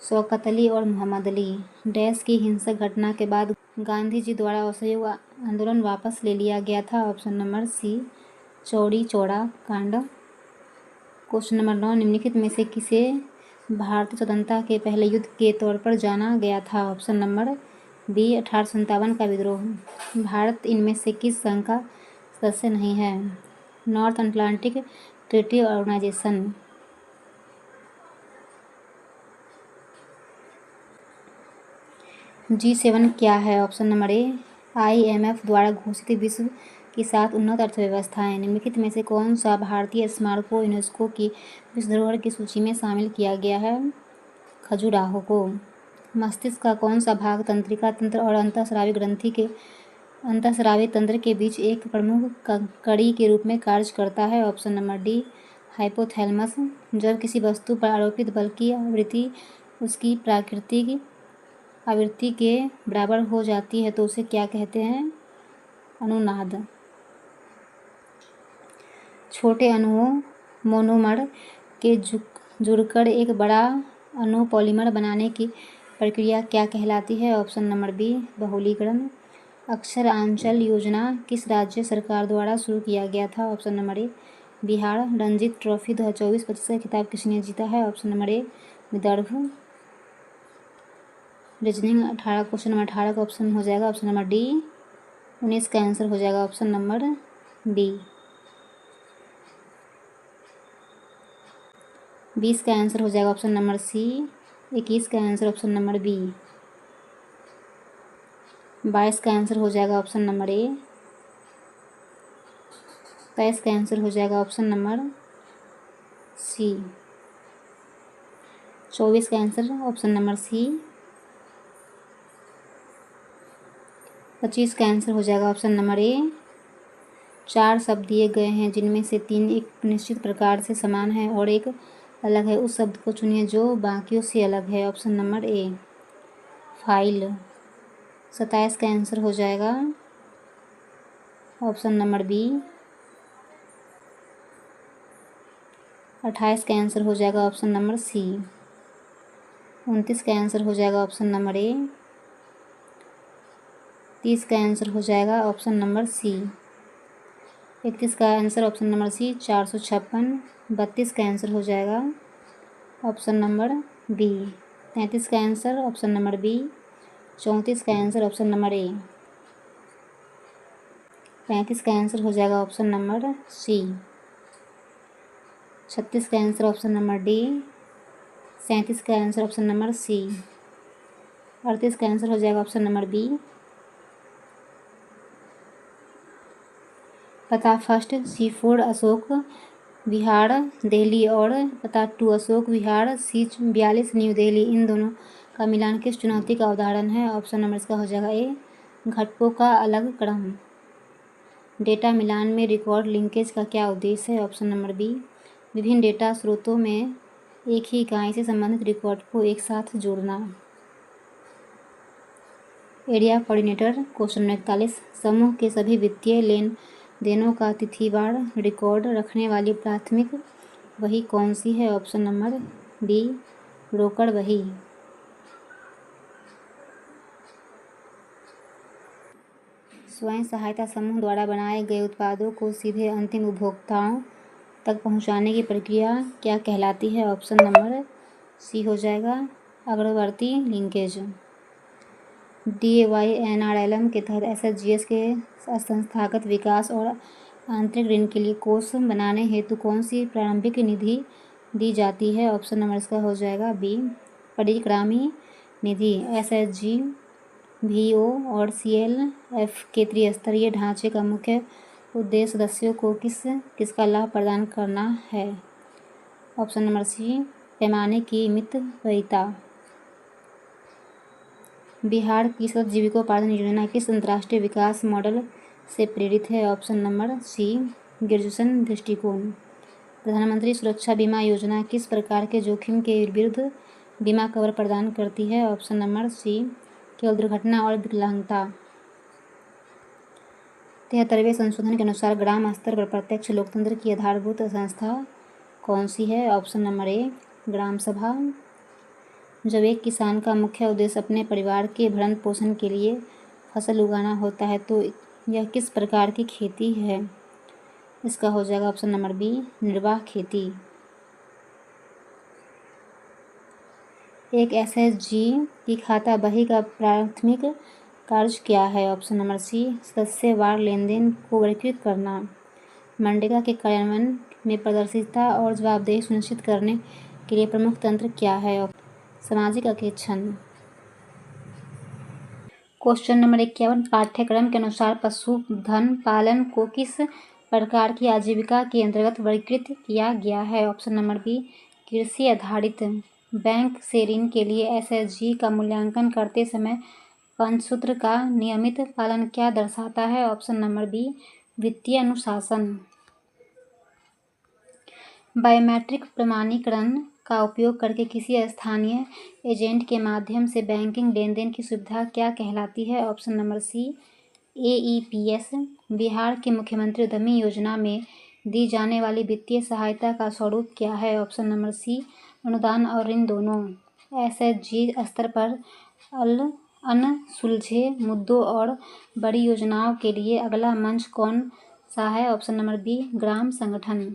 शौकत अली और मोहम्मद अली। डैश की हिंसक घटना के बाद गांधी जी द्वारा असहयोग आंदोलन वापस ले लिया गया था? ऑप्शन नंबर सी चौड़ी चौड़ा कांड। क्वेश्चन नंबर 9, निम्नलिखित में से किसे भारतीय स्वतंत्रता के पहले युद्ध के तौर पर जाना गया था? ऑप्शन नंबर बी 1857 का विद्रोह। भारत इनमें से किस संघ का सदस्य नहीं है? North Atlantic treaty organisation. G7 क्या है? ऑप्शन नंबर ए IMF द्वारा घोषित विश्व की 7 उन्नत अर्थव्यवस्थाएं। निम्नलिखित में से कौन सा भारतीय स्मारक को यूनेस्को की विश्व धरोहर की सूची में शामिल किया गया है? खजुराहो को। मस्तिष्क का कौन सा भाग तंत्रिका तंत्र और अंतःस्रावी तंत्र के बीच एक प्रमुख कड़ी के रूप में कार्य करता है? Option number D hypothalamus. जब किसी वस्तु पर आरोपित बल की आवृत्ति उसकी प्राकृतिक आवृत्ति के बराबर हो जाती है तो उसे क्या कहते हैं? अनुनाद। छोटे अणुओं मोनोमर के जुड़कर एक बड़ा अणु पॉलीमर बनाने की प्रक्रिया क्या कहलाती है? ऑप्शन नंबर बी बहुलीकरण। अक्षरांचल योजना किस राज्य सरकार द्वारा शुरू किया गया था? Option number A Bihar. Ranji trophy 2024-25 का खिताब किसने जीता है? Option number A Vidarbha. Reasoning 18 question number 18 का ऑप्शन हो जाएगा ऑप्शन नंबर डी। 19 का आंसर हो जाएगा ऑप्शन नंबर बी। 20 का आंसर हो जाएगा ऑप्शन नंबर सी। 21 का आंसर ऑप्शन नंबर बी। 22 का आंसर हो जाएगा ऑप्शन नंबर ए। 23 का आंसर हो जाएगा ऑप्शन नंबर सी। 24 का आंसर ऑप्शन नंबर सी। 25 का आंसर हो जाएगा ऑप्शन नंबर ए। 4 शब्द दिए गए हैं जिनमें से 3 एक निश्चित प्रकार से समान है और एक अलग है। उस शब्द को चुनिए जो बाकियों से अलग है। ऑप्शन नंबर ए फाइल। 27 का आंसर हो जाएगा ऑप्शन नंबर बी। 28 का आंसर हो जाएगा ऑप्शन नंबर सी। 29 का आंसर हो जाएगा ऑप्शन नंबर ए। 30 का आंसर हो जाएगा ऑप्शन नंबर सी। 31 का आंसर ऑप्शन नंबर सी 456। 32 का आंसर हो जाएगा ऑप्शन नंबर बी। 33 का आंसर ऑप्शन नंबर बी। 34 का आंसर ऑप्शन नंबर ए। 35 का आंसर हो जाएगा ऑप्शन नंबर सी। 36 का आंसर ऑप्शन नंबर डी। 37 का आंसर ऑप्शन नंबर सी। 38 का आंसर हो जाएगा ऑप्शन नंबर बी। पता फर्स्ट C4 अशोक विहार दिल्ली और पता 2 अशोक विहार C42 न्यू दिल्ली, इन दोनों का मिलान किस चुनौती का उदाहरण है? ऑप्शन नंबर इसका हो जाएगा ए घटकों का अलग क्रम। डेटा मिलान में रिकॉर्ड लिंकेज का क्या उद्देश्य है? ऑप्शन नंबर बी विभिन्न डेटा स्रोतों में एक ही इकाई से संबंधित रिकॉर्ड को एक साथ जोड़ना। Area coordinator. क्वेश्चन नंबर 41, समूह के सभी वित्तीय लेन देनों का तिथिवार रिकॉर्ड रखने वाली प्राथमिक वही कौन सी है? ऑप्शन नंबर बी रोकड़ बही। स्वयं सहायता समूह द्वारा बनाए गए उत्पादों को सीधे अंतिम उपभोक्ताओं तक पहुंचाने की प्रक्रिया क्या कहलाती है? ऑप्शन नंबर सी हो जाएगा अग्रवर्ती लिंकेज। DAYNRLM के तहत SHGS के संस्थागत विकास और आंतरिक ऋण के लिए कोष बनाने हेतु कौन सी प्रारंभिक निधि दी जाती है? ऑप्शन नंबर इसका हो जाएगा बी परिक्रामी निधि। SHG, VO और CLF के त्रिस्तरीय ढांचे का मुख्य उद्देश्य सदस्यों को किसका लाभ प्रदान करना है? ऑप्शन नंबर सी पैमाने की मितव्ययिता। बिहार की सतत जीविकोपार्जन योजना किस अंतर्राष्ट्रीय विकास मॉडल से प्रेरित है? ऑप्शन नंबर सी ग्रेजुएशन दृष्टिकोण। प्रधानमंत्री सुरक्षा बीमा योजना किस प्रकार के जोखिम के विरुद्ध बीमा कवर प्रदान करती है? ऑप्शन नंबर सी केवल दुर्घटना और विकलांगता। 73वें संशोधन के अनुसार ग्राम स्तर पर प्रत्यक्ष लोकतंत्र की आधारभूत संस्था कौन सी है? ऑप्शन नंबर ए ग्राम सभा। जब एक किसान का मुख्य उद्देश्य अपने परिवार के भरण पोषण के लिए फसल उगाना होता है तो यह किस प्रकार की खेती है? इसका हो जाएगा ऑप्शन नंबर बी निर्वाह खेती। एक SHG की खाता बही का प्राथमिक कार्य क्या है? ऑप्शन नंबर सी सदस्यवार लेनदेन को वर्गीकृत करना। मनरेगा के कार्यान्वयन में पारदर्शिता और जवाबदेही सुनिश्चित करने के लिए प्रमुख तंत्र क्या है? सामाजिक अंकेक्षण। क्वेश्चन नंबर 51 पाठ्यक्रम के अनुसार पशुधन पालन को किस प्रकार की आजीविका के अंतर्गत वर्गीकृत किया गया है? ऑप्शन नंबर बी कृषि आधारित। बैंक से ऋण के लिए SHG का मूल्यांकन करते समय पंचसूत्र का नियमित पालन क्या दर्शाता है? ऑप्शन नंबर बी वित्तीय अनुशासन। बायोमेट्रिक प्रमाणीकरण का उपयोग करके किसी स्थानीय एजेंट के माध्यम से बैंकिंग लेनदेन की सुविधा क्या कहलाती है? Option number C AEPS। बिहार के मुख्यमंत्री उद्यमी योजना में दी जाने वाली वित्तीय सहायता का स्वरूप क्या है? ऑप्शन नंबर सी अनुदान और ऋण दोनों। SHG स्तर पर अनसुलझे मुद्दों और बड़ी योजनाओं के लिए अगला मंच कौन सा है? ऑप्शन नंबर बी ग्राम संगठन।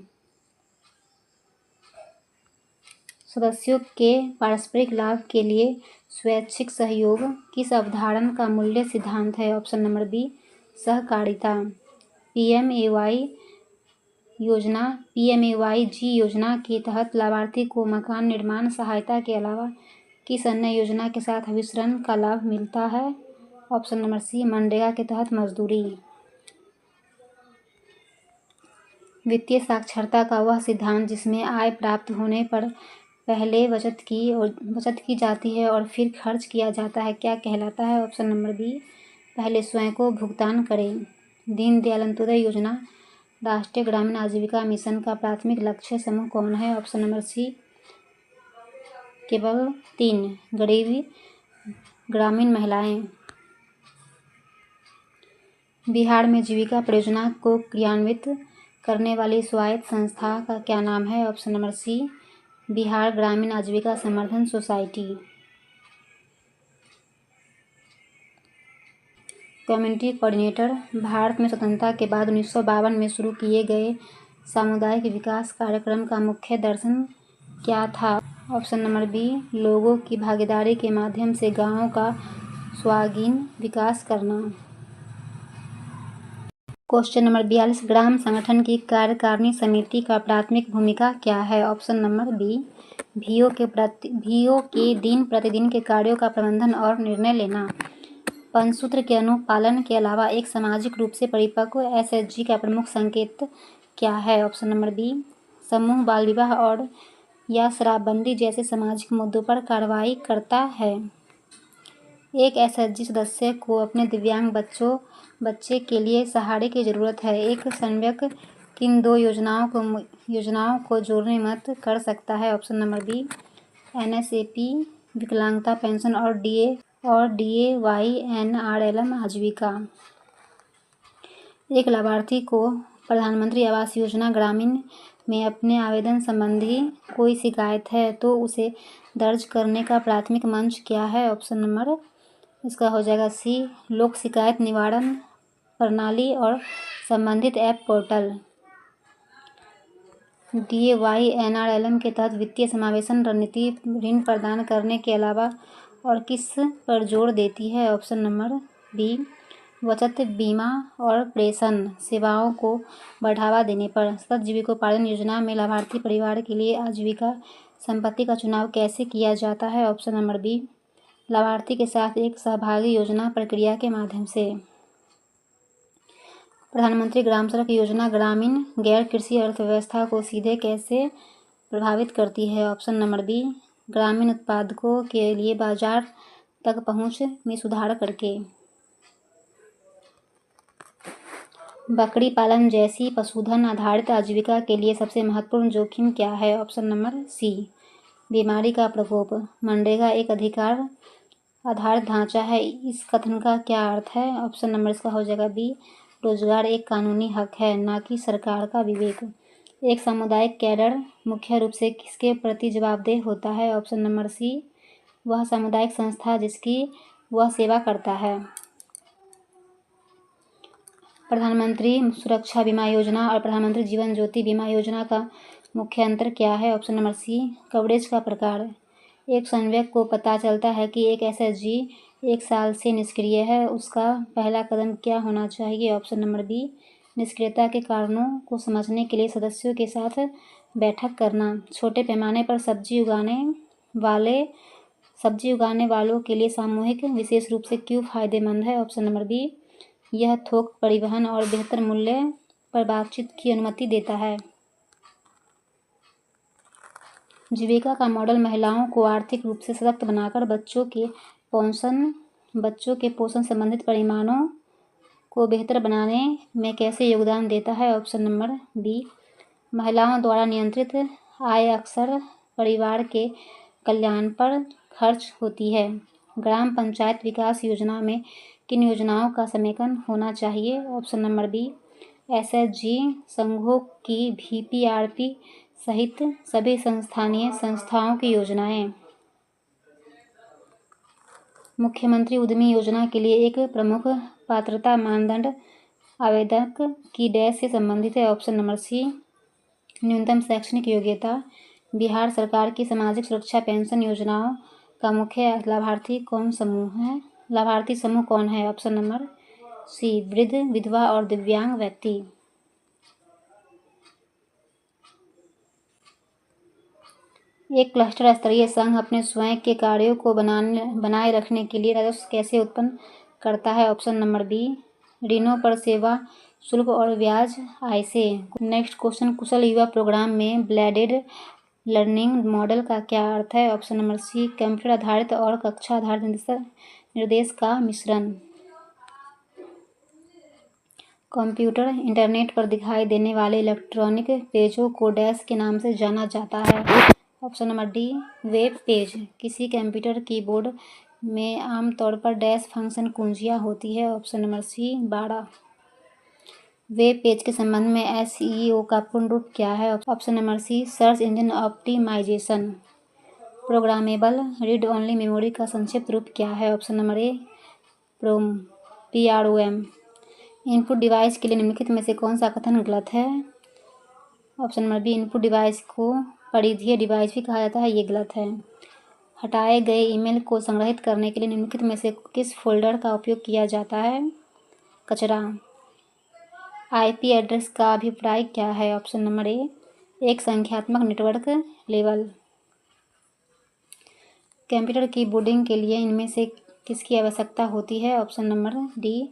सदस्यों के पारस्परिक लाभ के लिए स्वैच्छिक सहयोग किस अवधारणा का मूल्य सिद्धांत है? ऑप्शन नंबर बी सहकारिता। PMAYG योजना के तहत लाभार्थी को मकान निर्माण सहायता के अलावा किस अन्य योजना के साथ अभिसरण का लाभ मिलता है? ऑप्शन नंबर सी मनरेगा के तहत मजदूरी। वित्तीय साक्षरता का वह सिद्धांत जिसमें आय प्राप्त होने पर पहले बचत की जाती है और फिर खर्च किया जाता है क्या कहलाता है? ऑप्शन नंबर बी पहले स्वयं को भुगतान करें। दीनदयाल अंत्योदय योजना राष्ट्रीय ग्रामीण आजीविका मिशन का प्राथमिक लक्ष्य समूह कौन है? ऑप्शन नंबर सी केवल 3 गरीबी ग्रामीण महिलाएं। बिहार में जीविका परियोजना को क्रियान्वित करने वाली स्वायत्त संस्था का क्या नाम है? ऑप्शन नंबर सी बिहार ग्रामीण आजीविका संवर्धन सोसाइटी। Community coordinator. भारत में स्वतंत्रता के बाद 1952 में शुरू किए गए सामुदायिक विकास कार्यक्रम का मुख्य दर्शन क्या था? ऑप्शन नंबर बी लोगों की भागीदारी के माध्यम से गांवों का सर्वांगीण विकास करना। क्वेश्चन नंबर 42 ग्राम संगठन की कार्यकारिणी समिति का प्राथमिक भूमिका क्या है? ऑप्शन नंबर बी VO के दिन प्रतिदिन के कार्यों का प्रबंधन और निर्णय लेना। पंचसूत्र के अनुपालन के अलावा एक सामाजिक रूप से परिपक्व SHG का प्रमुख संकेत क्या है? ऑप्शन नंबर बी समूह बाल विवाह और या शराबबंदी जैसे सामाजिक मुद्दों पर कार्रवाई करता है। एक SHG सदस्य को अपने दिव्यांग बच्चे के लिए सहारे की ज़रूरत है। एक समन्वयक किन दो योजनाओं को जोड़ने मदद कर सकता है? ऑप्शन नंबर बी NSAP विकलांगता पेंशन और DAYNRLM आजीविका। एक लाभार्थी को प्रधानमंत्री आवास योजना ग्रामीण में अपने आवेदन संबंधी कोई शिकायत है तो उसे दर्ज करने का प्राथमिक मंच क्या है? ऑप्शन नंबर इसका हो जाएगा सी, लोक शिकायत निवारण प्रणाली और संबंधित ऐप पोर्टल। DAYNRLM के तहत वित्तीय समावेशन रणनीति ऋण प्रदान करने के अलावा और किस पर जोर देती है? ऑप्शन नंबर बी, बचत, बीमा और प्रेषण सेवाओं को बढ़ावा देने पर। सतत जीविकोपार्जन योजना में लाभार्थी परिवार के लिए आजीविका संपत्ति का चुनाव कैसे किया जाता है? ऑप्शन नंबर बी, लाभार्थी के साथ एक सहभागी योजना प्रक्रिया के माध्यम से। प्रधानमंत्री ग्राम सड़क योजना ग्रामीण गैर कृषि अर्थव्यवस्था को सीधे कैसे प्रभावित करती है? ऑप्शन नंबर बी, ग्रामीण उत्पादकों के लिए बाजार तक पहुंच में सुधार करके। बकरी पालन जैसी पशुधन आधारित आजीविका के लिए सबसे महत्वपूर्ण जोखिम क्या है? ऑप्शन नंबर सी, बीमारी का प्रकोप। मनरेगा एक अधिकार आधारित ढांचा है, इस कथन का क्या अर्थ है? ऑप्शन नंबर इसका हो जाएगा बी, रोजगार एक कानूनी हक है, ना कि सरकार का विवेक। एक सामुदायिक कैडर मुख्य रूप से किसके प्रति जवाबदेह होता है? ऑप्शन नंबर सी, वह सामुदायिक संस्था जिसकी वह सेवा करता है। प्रधानमंत्री सुरक्षा बीमा योजना और प्रधानमंत्री जीवन ज्योति बीमा योजना का मुख्य अंतर क्या है? ऑप्शन नंबर सी, कवरेज का प्रकार। एक संवेयक को पता चलता है कि एक SHG 1 साल से निष्क्रिय है, उसका पहला कदम क्या होना चाहिए? ऑप्शन नंबर बी, निष्क्रियता के कारणों को समझने के लिए सदस्यों के साथ बैठक करना। छोटे पैमाने पर सब्जी उगाने वालों के लिए सामूहिक विशेष रूप से क्यों फायदेमंद है? ऑप्शन नंबर बी, यह थोक परिवहन और बेहतर मूल्य पर बातचीत की अनुमति देता है। जीविका का मॉडल महिलाओं को आर्थिक रूप से सशक्त बनाकर बच्चों के पोषण संबंधित परिमाणों को बेहतर बनाने में कैसे योगदान देता है? ऑप्शन नंबर बी, महिलाओं द्वारा नियंत्रित आय अक्सर परिवार के कल्याण पर खर्च होती है। ग्राम पंचायत विकास योजना में किन योजनाओं का समेकन होना चाहिए? ऑप्शन नंबर बी, SHG संघों की VPRP सहित सभी स्थानीय संस्थाओं की योजनाएं। मुख्यमंत्री उद्यमी योजना के लिए एक प्रमुख पात्रता मानदंड आवेदक की डैश से संबंधित है। ऑप्शन नंबर सी, न्यूनतम शैक्षणिक योग्यता। बिहार सरकार की सामाजिक सुरक्षा पेंशन योजनाओं का मुख्य लाभार्थी समूह कौन है? ऑप्शन नंबर सी, वृद्ध, विधवा और दिव्यांग व्यक्ति। एक क्लस्टर स्तरीय संघ अपने स्वयं के कार्यों को बनाए रखने के लिए राजस्व कैसे उत्पन्न करता है? ऑप्शन नंबर बी, ऋणों पर सेवा शुल्क और ब्याज आय से। नेक्स्ट क्वेश्चन, कुशल युवा प्रोग्राम में ब्लेंडेड लर्निंग मॉडल का क्या अर्थ है? ऑप्शन नंबर सी, कंप्यूटर आधारित और कक्षा आधारित निर्देश का मिश्रण। कंप्यूटर इंटरनेट पर दिखाई देने वाले इलेक्ट्रॉनिक पेजों को डैश के नाम से जाना जाता है। Option number D, web page. किसी कंप्यूटर कीबोर्ड में आमतौर पर डैश फंक्शन कुंजियाँ होती है। Option number C, 12। Web page के संबंध में SEO का पूर्ण रूप क्या है? Option number C, search engine optimisation. Programmable read only memory का संक्षिप्त रूप क्या है? Option number A, PROM। Input device के लिए निम्नलिखित में से कौन सा कथन गलत है? Option number B, input device को परिधीय डिवाइस भी कहा जाता है, ये गलत है। हटाए गए ईमेल को संग्रहित करने के लिए निम्नलिखित में से किस फोल्डर का उपयोग किया जाता है? कचरा। IP एड्रेस का अभिप्राय क्या है? ऑप्शन नंबर ए, एक संख्यात्मक नेटवर्क लेवल। कंप्यूटर की बूटिंग के लिए इनमें से किसकी आवश्यकता होती है? Option number D,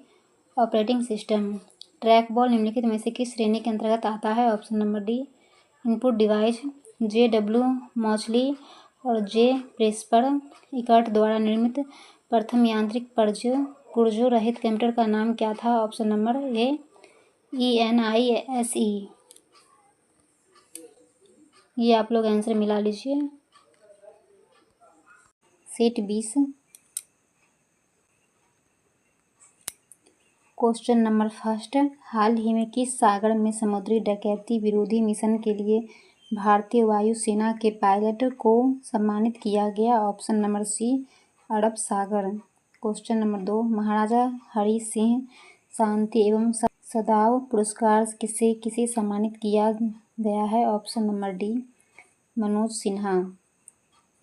operating system. Track ball निम्नलिखित में से किस श्रेणी के अंतर्गत आता है? Option number D, input device. JW मॉचली और J प्रेस्पर इकर्ट द्वारा निर्मित प्रथम यांत्रिक पुर्जों रहित कंप्यूटर का नाम क्या था? ऑप्शन नंबर ए, ENISE। ये आप लोग आंसर मिला लीजिए। सेट 20। क्वेश्चन नंबर फर्स्ट, हाल ही में किस सागर में समुद्री डकैती विरोधी मिशन के लिए भारतीय वायुसेना के पायलट को सम्मानित किया गया? ऑप्शन नंबर सी, अरब सागर। क्वेश्चन नंबर 2, महाराजा हरि सिंह शांति एवं सदाव पुरस्कार से किसे सम्मानित किया गया है? Option number D, Manoj Sinha.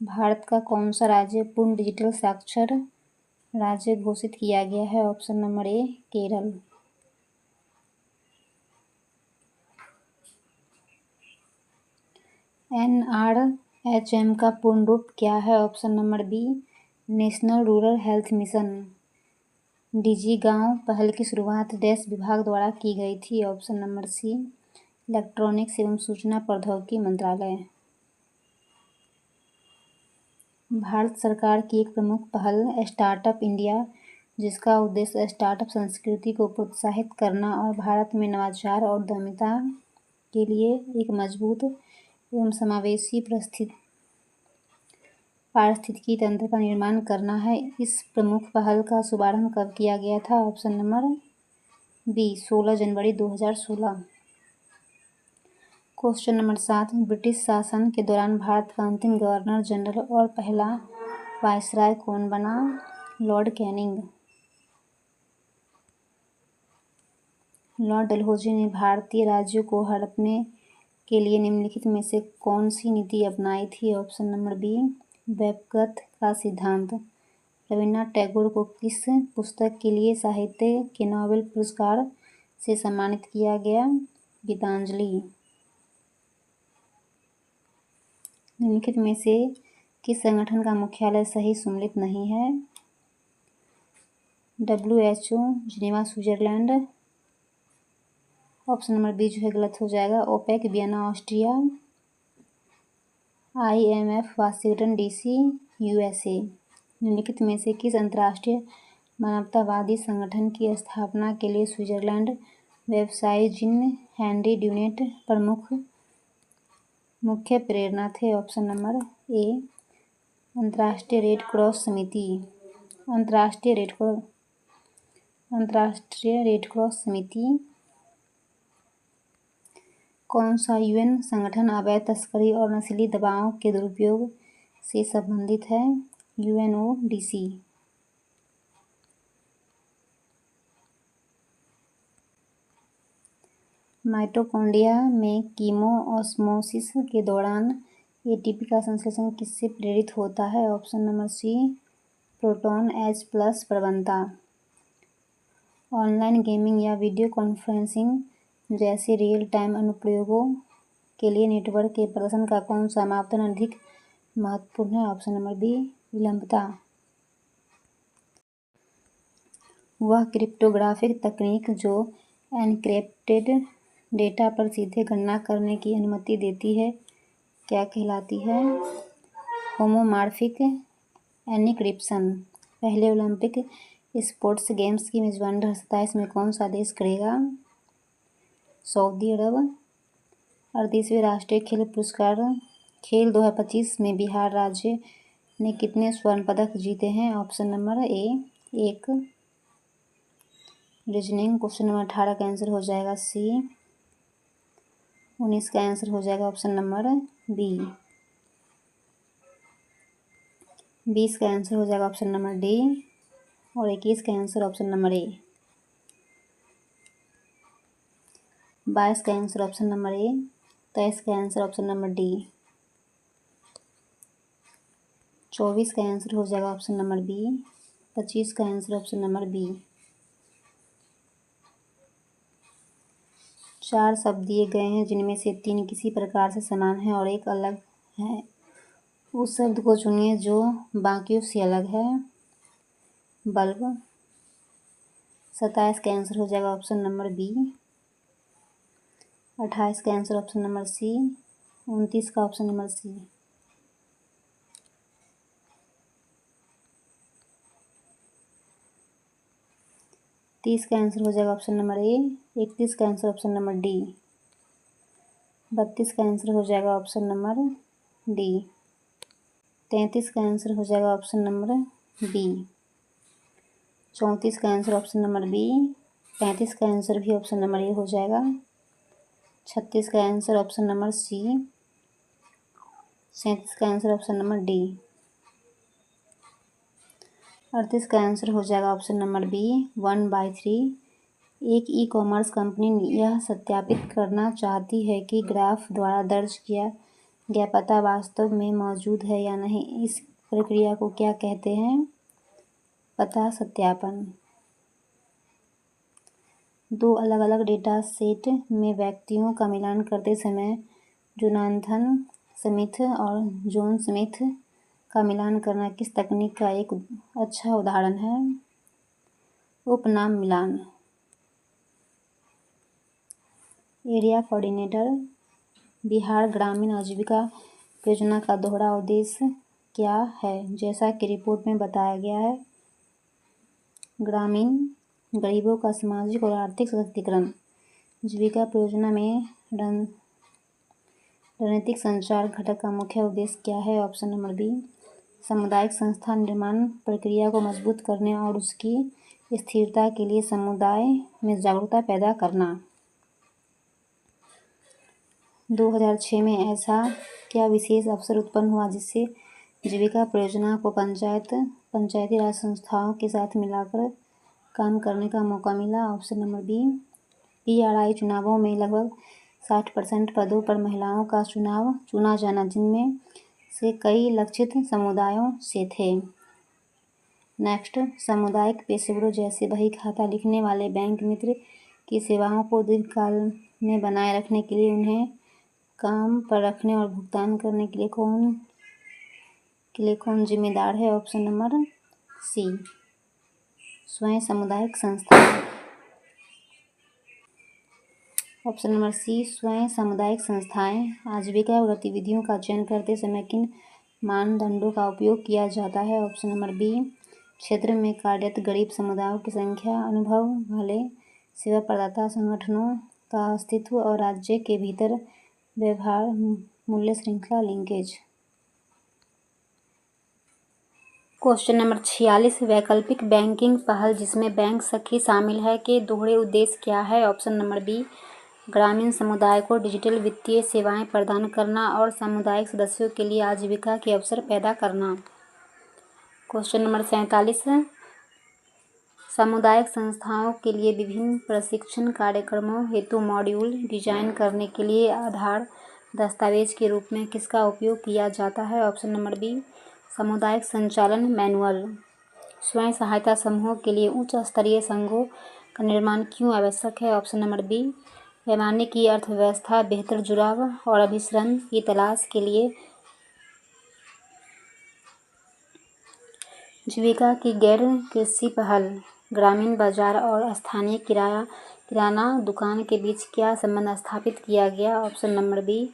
Bharat का कौन सा राज्य पूर्ण डिजिटल साक्षर राज्य घोषित किया गया है? Option number A, Kerala. NRHM का पूर्ण रूप क्या है? Option number B, National Rural Health Mission. Digi Gaon पहल की शुरुआत डैश विभाग द्वारा की गई थी? ऑप्शन नंबर सी, इलेक्ट्रॉनिक्स एवं सूचना प्रौद्योगिकी मंत्रालय। भारत सरकार की एक प्रमुख पहल स्टार्टअप इंडिया, जिसका उद्देश्य स्टार्टअप संस्कृति को प्रोत्साहित करना और भारत में नवाचार और उद्यमिता के लिए एक मजबूत एवं समावेशी पारिस्थितिकी तंत्र का निर्माण करना है। इस प्रमुख पहल का शुभारंभ कब किया गया था? ऑप्शन नंबर बी, 16 जनवरी 2016। क्वेश्चन नंबर 7, ब्रिटिश शासन के दौरान भारत का अंतिम गवर्नर जनरल और पहला वायसराय कौन बना? Lord Canning. लॉर्ड डलहौजी ने भारतीय राज्यों को हड़पने के लिए निम्नलिखित में से कौन सी नीति अपनाई थी? ऑप्शन नंबर बी, व्यक्तिगत का सिद्धांत। रविन्द्रनाथ टैगोर को किस पुस्तक के लिए साहित्य के नोबेल पुरस्कार से सम्मानित किया गया? गीतांजलि। निम्नलिखित में से किस संगठन का मुख्यालय सही सम्मिलित नहीं है? WHO, Geneva Switzerland. Option number B जो है गलत हो जाएगा, OPEC, Vienna Austria. IMF, Washington DC, USA। निम्नलिखित में से किस अंतर्राष्ट्रीय मानवतावादी संगठन की स्थापना के लिए स्विट्जरलैंड व्यवसायी जीन हेनरी ड्यूनेट मुख्य प्रेरणा थे? ऑप्शन नंबर ए, अंतर्राष्ट्रीय रेड क्रॉस समिति। अंतर्राष्ट्रीय रेड क्रॉस समिति। कौन सा UN संगठन अवैध तस्करी और नशीली दवाओं के दुरुपयोग से संबंधित है? UNODC। माइटोकॉन्ड्रिया में कीमोओस्मोसिस के दौरान ATP का संश्लेषण किससे प्रेरित होता है? Option number C, proton H+ प्रवणता। ऑनलाइन गेमिंग या वीडियो कॉन्फ्रेंसिंग जैसे रियल टाइम अनुप्रयोगों के लिए नेटवर्क के प्रदर्शन का कौन सा मापदंड अधिक महत्वपूर्ण है? ऑप्शन नंबर बी, विलंबता। वह क्रिप्टोग्राफिक तकनीक जो एन्क्रिप्टेड डेटा पर सीधे गणना करने की अनुमति देती है क्या कहलाती है? Homomorphic encryption. पहले ओलंपिक स्पोर्ट्स गेम्स की मेजबानी 2027 में कौन सा देश करेगा? सऊदी अरब। 38वें राष्ट्रीय खेल पुरस्कार खेल 2025 में बिहार राज्य ने कितने स्वर्ण पदक जीते हैं? ऑप्शन नंबर ए, 1। रीजनिंग। क्वेश्चन नंबर 18 का आंसर हो जाएगा सी। 19 का आंसर हो जाएगा ऑप्शन नंबर बी। 20 का आंसर हो जाएगा ऑप्शन नंबर डी और 21 का आंसर ऑप्शन नंबर ए। 22 का आंसर ऑप्शन नंबर ए। 23 का आंसर ऑप्शन नंबर डी। 24 का आंसर हो जाएगा ऑप्शन नंबर बी। 25 का आंसर ऑप्शन नंबर बी। 4 शब्द दिए गए हैं जिनमें से 3 किसी प्रकार से समान है और एक अलग है। उस शब्द को चुनिए जो बाकियों से अलग है। बल्ब। 27 का आंसर हो जाएगा ऑप्शन नंबर बी। 28 का आंसर ऑप्शन नंबर सी। 29 का ऑप्शन नंबर सी। 30 का आंसर हो जाएगा ऑप्शन नंबर ए। 31 का आंसर ऑप्शन नंबर डी। 32 का आंसर हो जाएगा ऑप्शन नंबर डी। 33 का आंसर हो जाएगा ऑप्शन नंबर बी। 34 का आंसर ऑप्शन नंबर बी। 35 का आंसर भी ऑप्शन नंबर ए हो जाएगा। 36 का आंसर ऑप्शन नंबर सी। 37 का आंसर ऑप्शन नंबर डी। 38 का आंसर हो जाएगा ऑप्शन नंबर बी 1/3। एक ई कॉमर्स कंपनी यह सत्यापित करना चाहती है कि ग्राफ द्वारा दर्ज किया गया पता वास्तव में मौजूद है या नहीं। इस प्रक्रिया को क्या कहते हैं? पता सत्यापन। दो अलग अलग डेटा सेट में व्यक्तियों का मिलान करते समय जोनाथन स्मिथ और जॉन स्मिथ का मिलान करना किस तकनीक का एक अच्छा उदाहरण है? उपनाम मिलान। Area coordinator. बिहार ग्रामीण आजीविका योजना का दोहरा उद्देश्य क्या है? जैसा कि रिपोर्ट में बताया गया है, ग्रामीण गरीबों का सामाजिक और आर्थिक सशक्तिकरण। जीविका परियोजना में रणनीतिक संचार घटक का मुख्य उद्देश्य क्या है? ऑप्शन नंबर बी सामुदायिक संस्था निर्माण प्रक्रिया को मजबूत करने और उसकी स्थिरता के लिए समुदाय में जागरूकता पैदा करना। 2006 में ऐसा क्या विशेष अवसर उत्पन्न हुआ जिससे जीविका परियोजना को पंचायती राज संस्थाओं के साथ मिलाकर काम करने का मौका मिला? ऑप्शन नंबर बी PRI चुनावों में लगभग 60% पदों पर महिलाओं का चुना जाना, जिनमें से कई लक्षित समुदायों से थे। नेक्स्ट, सामुदायिक पेशेवरों जैसे बही खाता लिखने वाले बैंक मित्र की सेवाओं को दीर्घकाल में बनाए रखने के लिए उन्हें काम पर रखने और भुगतान करने के लिए कौन जिम्मेदार है? ऑप्शन नंबर सी स्वयं सामुदायिक संस्था। ऑप्शन नंबर सी स्वयं सामुदायिक संस्थाएं। आजीविका गतिविधियों का चयन करते समय किन मानदंडों का उपयोग किया जाता है? ऑप्शन नंबर बी क्षेत्र में कार्यरत गरीब समुदायों की संख्या, अनुभव वाले सेवा प्रदाता संगठनों का अस्तित्व और राज्य के भीतर व्यवहार मूल्य श्रृंखला लिंकेज। क्वेश्चन नंबर 46 वैकल्पिक बैंकिंग पहल जिसमें बैंक सखी शामिल है के दोहरे उद्देश्य क्या है? ऑप्शन नंबर बी ग्रामीण समुदाय को डिजिटल वित्तीय सेवाएं प्रदान करना और सामुदायिक सदस्यों के लिए आजीविका के अवसर पैदा करना। क्वेश्चन नंबर 47 सामुदायिक संस्थाओं के लिए विभिन्न प्रशिक्षण कार्यक्रमों हेतु मॉड्यूल डिजाइन करने के लिए आधार दस्तावेज के रूप में किसका उपयोग किया जाता है? ऑप्शन नंबर बी सामुदायिक संचालन मैनुअल। स्वयं सहायता समूहों के लिए उच्च स्तरीय संघों का निर्माण क्यों आवश्यक है? ऑप्शन नंबर बी पैमाने की अर्थव्यवस्था, बेहतर जुड़ाव और अभिसरण की तलाश के लिए। जीविका की गैर कृषि पहल। ग्रामीण बाजार और स्थानीय किराना दुकान के बीच क्या संबंध स्थापित किया गया? ऑप्शन नंबर बी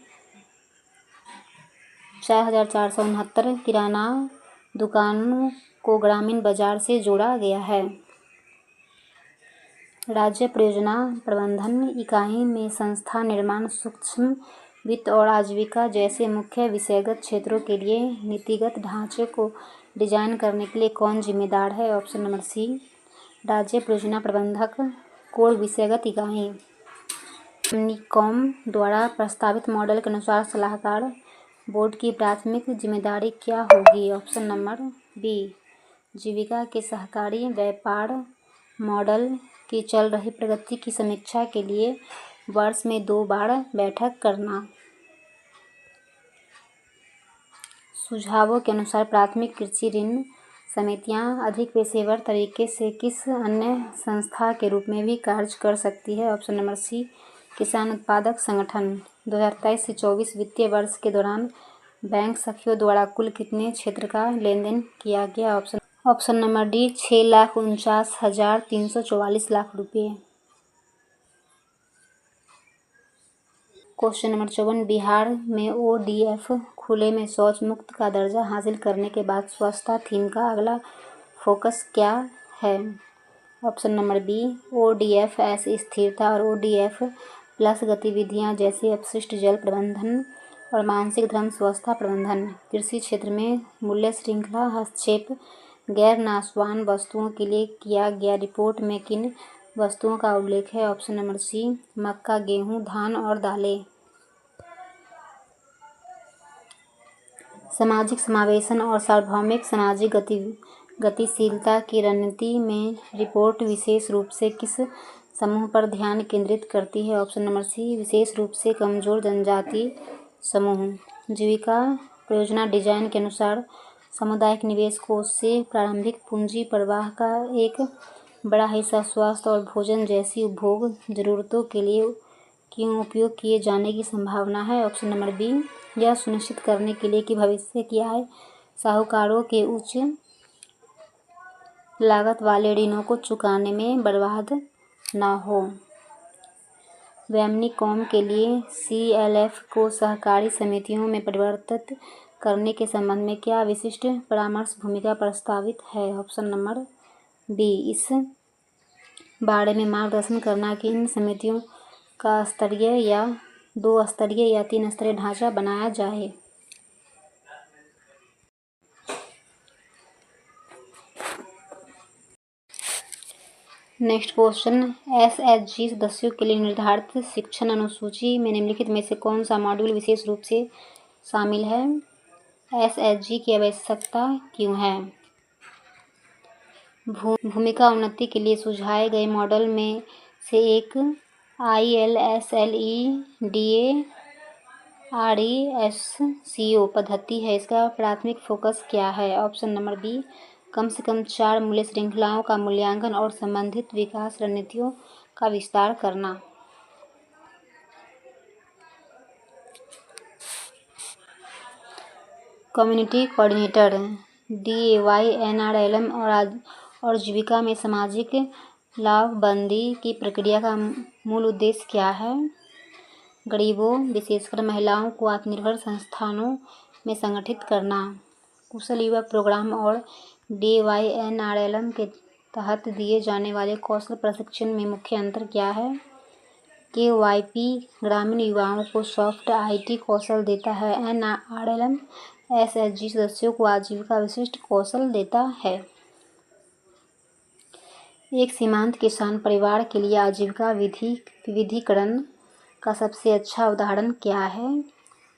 4469 किराना दुकानों को ग्रामीण बाजार से जोड़ा गया है। राज्य परियोजना प्रबंधन इकाई में संस्था निर्माण, सूक्ष्म वित्त और आजीविका जैसे मुख्य विषयगत क्षेत्रों के लिए नीतिगत ढांचे को डिजाइन करने के लिए कौन जिम्मेदार है? ऑप्शन नंबर सी राज्य परियोजना प्रबंधक। कोड विषयगत इकाई। निकॉम द्वारा प्रस्तावित मॉडल के अनुसार सलाहकार बोर्ड की प्राथमिक जिम्मेदारी क्या होगी? ऑप्शन नंबर बी जीविका के सहकारी व्यापार मॉडल की चल रही प्रगति की समीक्षा के लिए वर्ष में 2 बार बैठक करना। सुझावों के अनुसार प्राथमिक कृषि ऋण समितियां अधिक पेशेवर तरीके से किस अन्य संस्था के रूप में भी कार्य कर सकती है? ऑप्शन नंबर सी किसान उत्पादक संगठन। 2023 से 24 वित्तीय वर्ष के दौरान बैंक सखियों द्वारा कुल कितने क्षेत्र का लेन देन किया गया? ऑप्शन नंबर डी 6,49,344 लाख रुपये। क्वेश्चन नंबर 54 बिहार में ODF खुले में शौच मुक्त का दर्जा हासिल करने के बाद स्वच्छता थीम का अगला फोकस क्या है? ऑप्शन नंबर बी ODF ऐसी स्थिरता और ODF प्लस गतिविधियां जैसे अपशिष्ट जल प्रबंधन और मानसिक धर्म स्वच्छता प्रबंधन। कृषि क्षेत्र में मूल्य श्रृंखला हस्तक्षेप गैर नाशवान वस्तुओं के लिए किया गया रिपोर्ट में किन वस्तुओं का उल्लेख है? ऑप्शन नंबर सी मक्का, गेहूं, धान और दालें। सामाजिक समावेशन और सार्वभौमिक सामाजिक गतिशीलता की रणनीति में रिपोर्ट विशेष रूप से किस समूह पर ध्यान केंद्रित करती है? ऑप्शन नंबर सी विशेष रूप से कमजोर जनजाति समूह। जीविका परियोजना डिजाइन के अनुसार सामुदायिक निवेश कोष से प्रारंभिक पूंजी प्रवाह का एक बड़ा हिस्सा स्वास्थ्य और भोजन जैसी उपभोग जरूरतों के लिए क्यों उपयोग किए जाने की संभावना है? ऑप्शन नंबर बी यह सुनिश्चित करने के लिए कि भविष्य की आय साहूकारों के उच्च लागत वाले ऋणों को चुकाने में बर्बाद न हो। वैमनीकॉम के लिए CLF को सहकारी समितियों में परिवर्तित करने के संबंध में क्या विशिष्ट परामर्श भूमिका प्रस्तावित है? ऑप्शन नंबर बी इस बारे में मार्गदर्शन करना कि इन समितियों का स्तरीय या 2 स्तरीय या 3 स्तरीय ढांचा बनाया जाए। नेक्स्ट क्वेश्चन, SHG सदस्यों के लिए निर्धारित शिक्षण अनुसूची में निम्नलिखित में से कौन सा मॉड्यूल विशेष रूप से शामिल है? SHG की आवश्यकता क्यों है? भूमिका उन्नति के लिए सुझाए गए मॉडल में से एक ILSLEDA-RESCO पद्धति है। इसका प्राथमिक फोकस क्या है? ऑप्शन नंबर बी कम से कम 4 मूल्य श्रृंखलाओं का मूल्यांकन और संबंधित विकास रणनीतियों का विस्तार करना। कम्युनिटी कोऑर्डिनेटर DAY NRLM और जीविका में सामाजिक लाभबंदी की प्रक्रिया का मूल उद्देश्य क्या है? गरीबों विशेषकर महिलाओं को आत्मनिर्भर संस्थानों में संगठित करना। कुशल युवा प्रोग्राम और DAY NRLM के तहत दिए जाने वाले कौशल प्रशिक्षण में मुख्य अंतर क्या है? KYP ग्रामीण युवाओं को सॉफ्ट IT कौशल देता है। NRLM SHG सदस्यों को आजीविका विशिष्ट कौशल देता है। एक सीमांत किसान परिवार के लिए आजीविका विविधीकरण का सबसे अच्छा उदाहरण क्या है?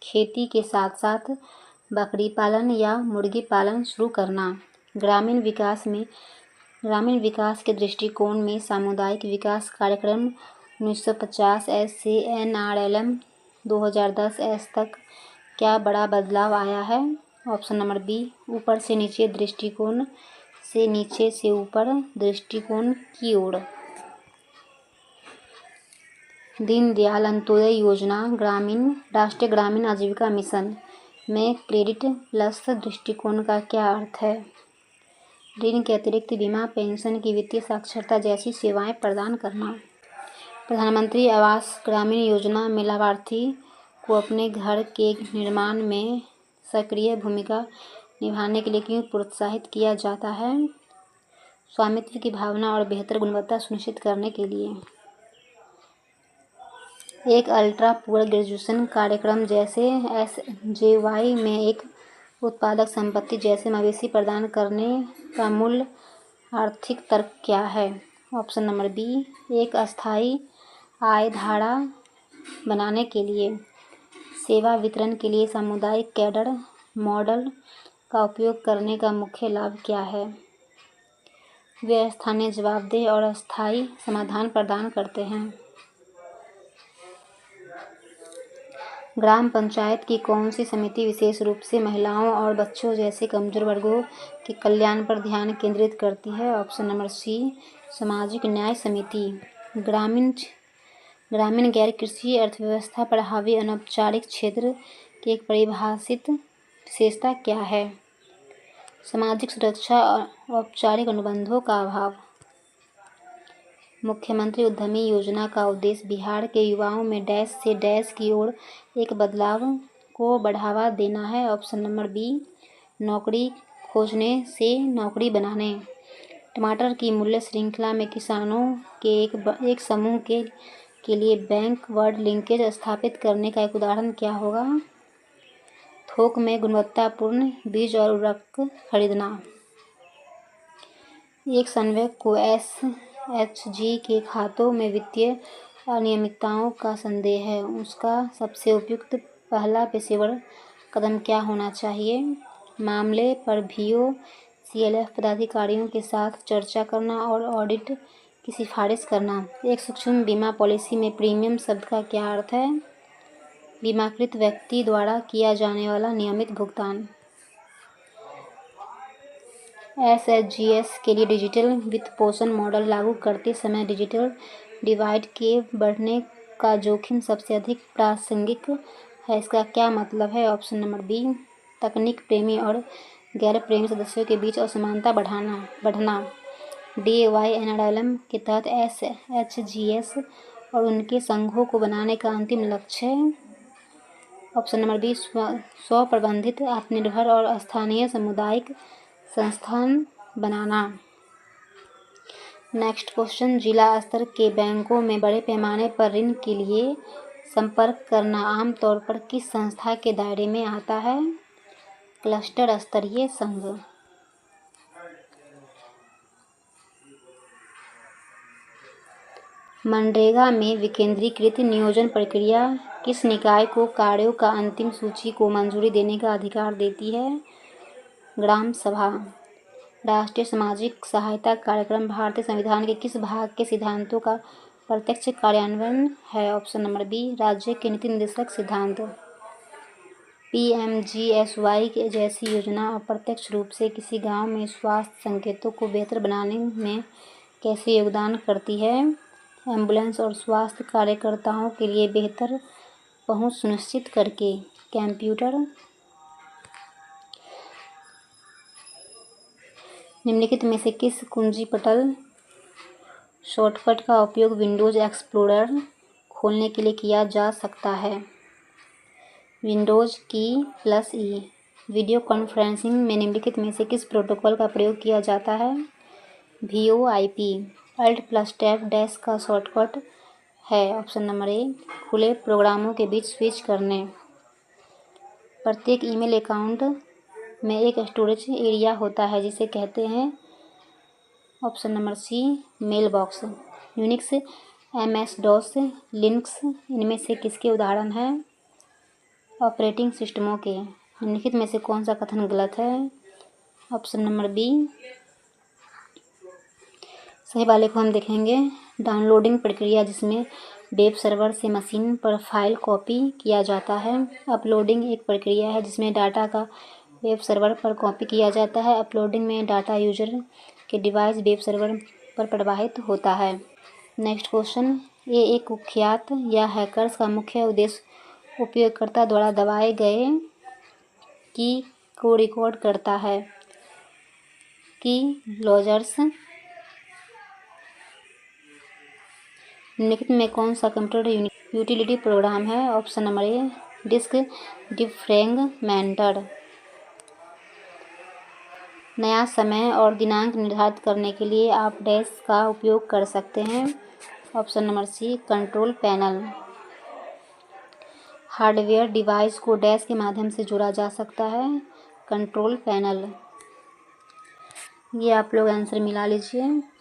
खेती के साथ साथ बकरी पालन या मुर्गी पालन शुरू करना। ग्रामीण विकास के दृष्टिकोण में सामुदायिक विकास कार्यक्रम 1950 S से NRLM 2010 S तक क्या बड़ा बदलाव आया है? ऑप्शन नंबर बी ऊपर से नीचे दृष्टिकोण से नीचे से ऊपर दृष्टिकोण की ओर। दीनदयाल अंत्योदय योजना राष्ट्रीय ग्रामीण आजीविका मिशन में क्रेडिट प्लस दृष्टिकोण का क्या अर्थ है? ऋण के अतिरिक्त बीमा, पेंशन की वित्तीय साक्षरता जैसी सेवाएं प्रदान करना। प्रधानमंत्री आवास ग्रामीण योजना में लाभार्थी को अपने घर के निर्माण में सक्रिय भूमिका निभाने के लिए क्यों प्रोत्साहित किया जाता है? स्वामित्व की भावना और बेहतर गुणवत्ता सुनिश्चित करने के लिए। एक अल्ट्रा पुअर ग्रेजुएशन कार्यक्रम जैसे SJY में एक उत्पादक संपत्ति जैसे मवेशी प्रदान करने का मूल आर्थिक तर्क क्या है? ऑप्शन नंबर बी एक अस्थायी आय धारा बनाने के लिए। सेवा वितरण के लिए सामुदायिक कैडर मॉडल का उपयोग करने का मुख्य लाभ क्या है? वे स्थानीय जवाबदेह और अस्थायी समाधान प्रदान करते हैं। ग्राम पंचायत की कौन सी समिति विशेष रूप से महिलाओं और बच्चों जैसे कमजोर वर्गों के कल्याण पर ध्यान केंद्रित करती है? ऑप्शन नंबर सी सामाजिक न्याय समिति। ग्रामीण गैर कृषि अर्थव्यवस्था पर हावी अनौपचारिक क्षेत्र की एक परिभाषित विशेषता क्या है? सामाजिक सुरक्षा और औपचारिक अनुबंधों का अभाव। मुख्यमंत्री उद्यमी योजना का उद्देश्य बिहार के युवाओं में डैश से डैश की ओर एक बदलाव को बढ़ावा देना है। ऑप्शन नंबर बी नौकरी खोजने से नौकरी बनाने। टमाटर की मूल्य श्रृंखला में किसानों के एक समूह के लिए बैकवर्ड लिंकेज स्थापित करने का एक उदाहरण क्या होगा? थोक में गुणवत्तापूर्ण बीज और उर्वरक खरीदना। एक संवेयक को एसएचजी के खातों में वित्तीय अनियमितताओं का संदेह है, उसका सबसे उपयुक्त पहला पेशेवर कदम क्या होना चाहिए? मामले पर वीओ सीएलएफ पदाधिकारियों के साथ चर्चा करना और ऑडिट की सिफारिश करना। एक सूक्ष्म बीमा पॉलिसी में प्रीमियम शब्द का क्या अर्थ है? बीमाकृत व्यक्ति द्वारा किया जाने वाला नियमित भुगतान। एसएचजीएस के लिए डिजिटल वित्तपोषण मॉडल लागू करते समय डिजिटल डिवाइड के बढ़ने का जोखिम सबसे अधिक प्रासंगिक है। इसका क्या मतलब है? ऑप्शन नंबर बी, तकनीक प्रेमी और गैर प्रेमी सदस्यों के बीच असमानता बढ़ना। DYNRLM के तहत एसएचजीएस और उनके संघों को बनाने का अंतिम लक्ष्य है। ऑप्शन नंबर बी, स्व प्रबंधित, आत्मनिर्भर और स्थानीय सामुदायिक संस्थान बनाना। नेक्स्ट क्वेश्चन, जिला स्तर के बैंकों में बड़े पैमाने पर ऋण के लिए संपर्क करना आमतौर पर किस संस्था के दायरे में आता है? क्लस्टर स्तरीय संघ। मनरेगा में विकेंद्रीकृत नियोजन प्रक्रिया किस निकाय को कार्यों का अंतिम सूची को मंजूरी देने का अधिकार देती है? ग्राम सभा। राष्ट्रीय सामाजिक सहायता कार्यक्रम भारतीय संविधान के किस भाग के सिद्धांतों का प्रत्यक्ष कार्यान्वयन है? ऑप्शन नंबर बी, राज्य के नीति निर्देशक सिद्धांत। PMGSY जैसी योजना अप्रत्यक्ष रूप से किसी गांव में स्वास्थ्य संकेतों को बेहतर बनाने में कैसे योगदान करती है? एम्बुलेंस और स्वास्थ्य कार्यकर्ताओं के लिए बेहतर पहुंच सुनिश्चित करके। कंप्यूटर। निम्नलिखित में से किस कुंजीपटल शॉर्टकट का उपयोग विंडोज एक्सप्लोरर खोलने के लिए किया जा सकता है? विंडोज की+E। वीडियो कॉन्फ्रेंसिंग में निम्नलिखित में से किस प्रोटोकॉल का प्रयोग किया जाता है? VoIP। Alt+Tab- का शॉर्टकट है? ऑप्शन नंबर ए, खुले प्रोग्रामों के बीच स्विच करने। प्रत्येक ईमेल अकाउंट में एक स्टोरेज एरिया होता है जिसे कहते हैं? Option number C, mail box. Unix, MS-DOS, Linux इनमें से किसके उदाहरण हैं? ऑपरेटिंग सिस्टमों के। निम्नलिखित में से कौन सा कथन गलत है? Option number B. सही वाले को हम देखेंगे। डाउनलोडिंग प्रक्रिया जिसमें वेब सर्वर से मशीन पर फाइल कॉपी किया जाता है। अपलोडिंग एक प्रक्रिया है जिसमें डाटा का वेब सर्वर पर कॉपी किया जाता है। अपलोडिंग में डाटा यूजर के डिवाइस वेब सर्वर पर प्रवाहित होता है। नेक्स्ट क्वेश्चन, ये एक कुख्यात या हैकर्स का मुख्य उद्देश्य उपयोगकर्ता द्वारा दबाए गए की को रिकॉर्ड करता है। की लॉजर्स। निम्नलिखित में कौन सा कंप्यूटर यूटिलिटी प्रोग्राम है? Option number A, disk defragmenter. नया समय और दिनांक निर्धारित करने के लिए आप डैश का उपयोग कर सकते हैं। Option number C, control panel. Hardware device को डैश के माध्यम से जोड़ा जा सकता है। Control panel. ये आप लोग आंसर मिला लीजिए।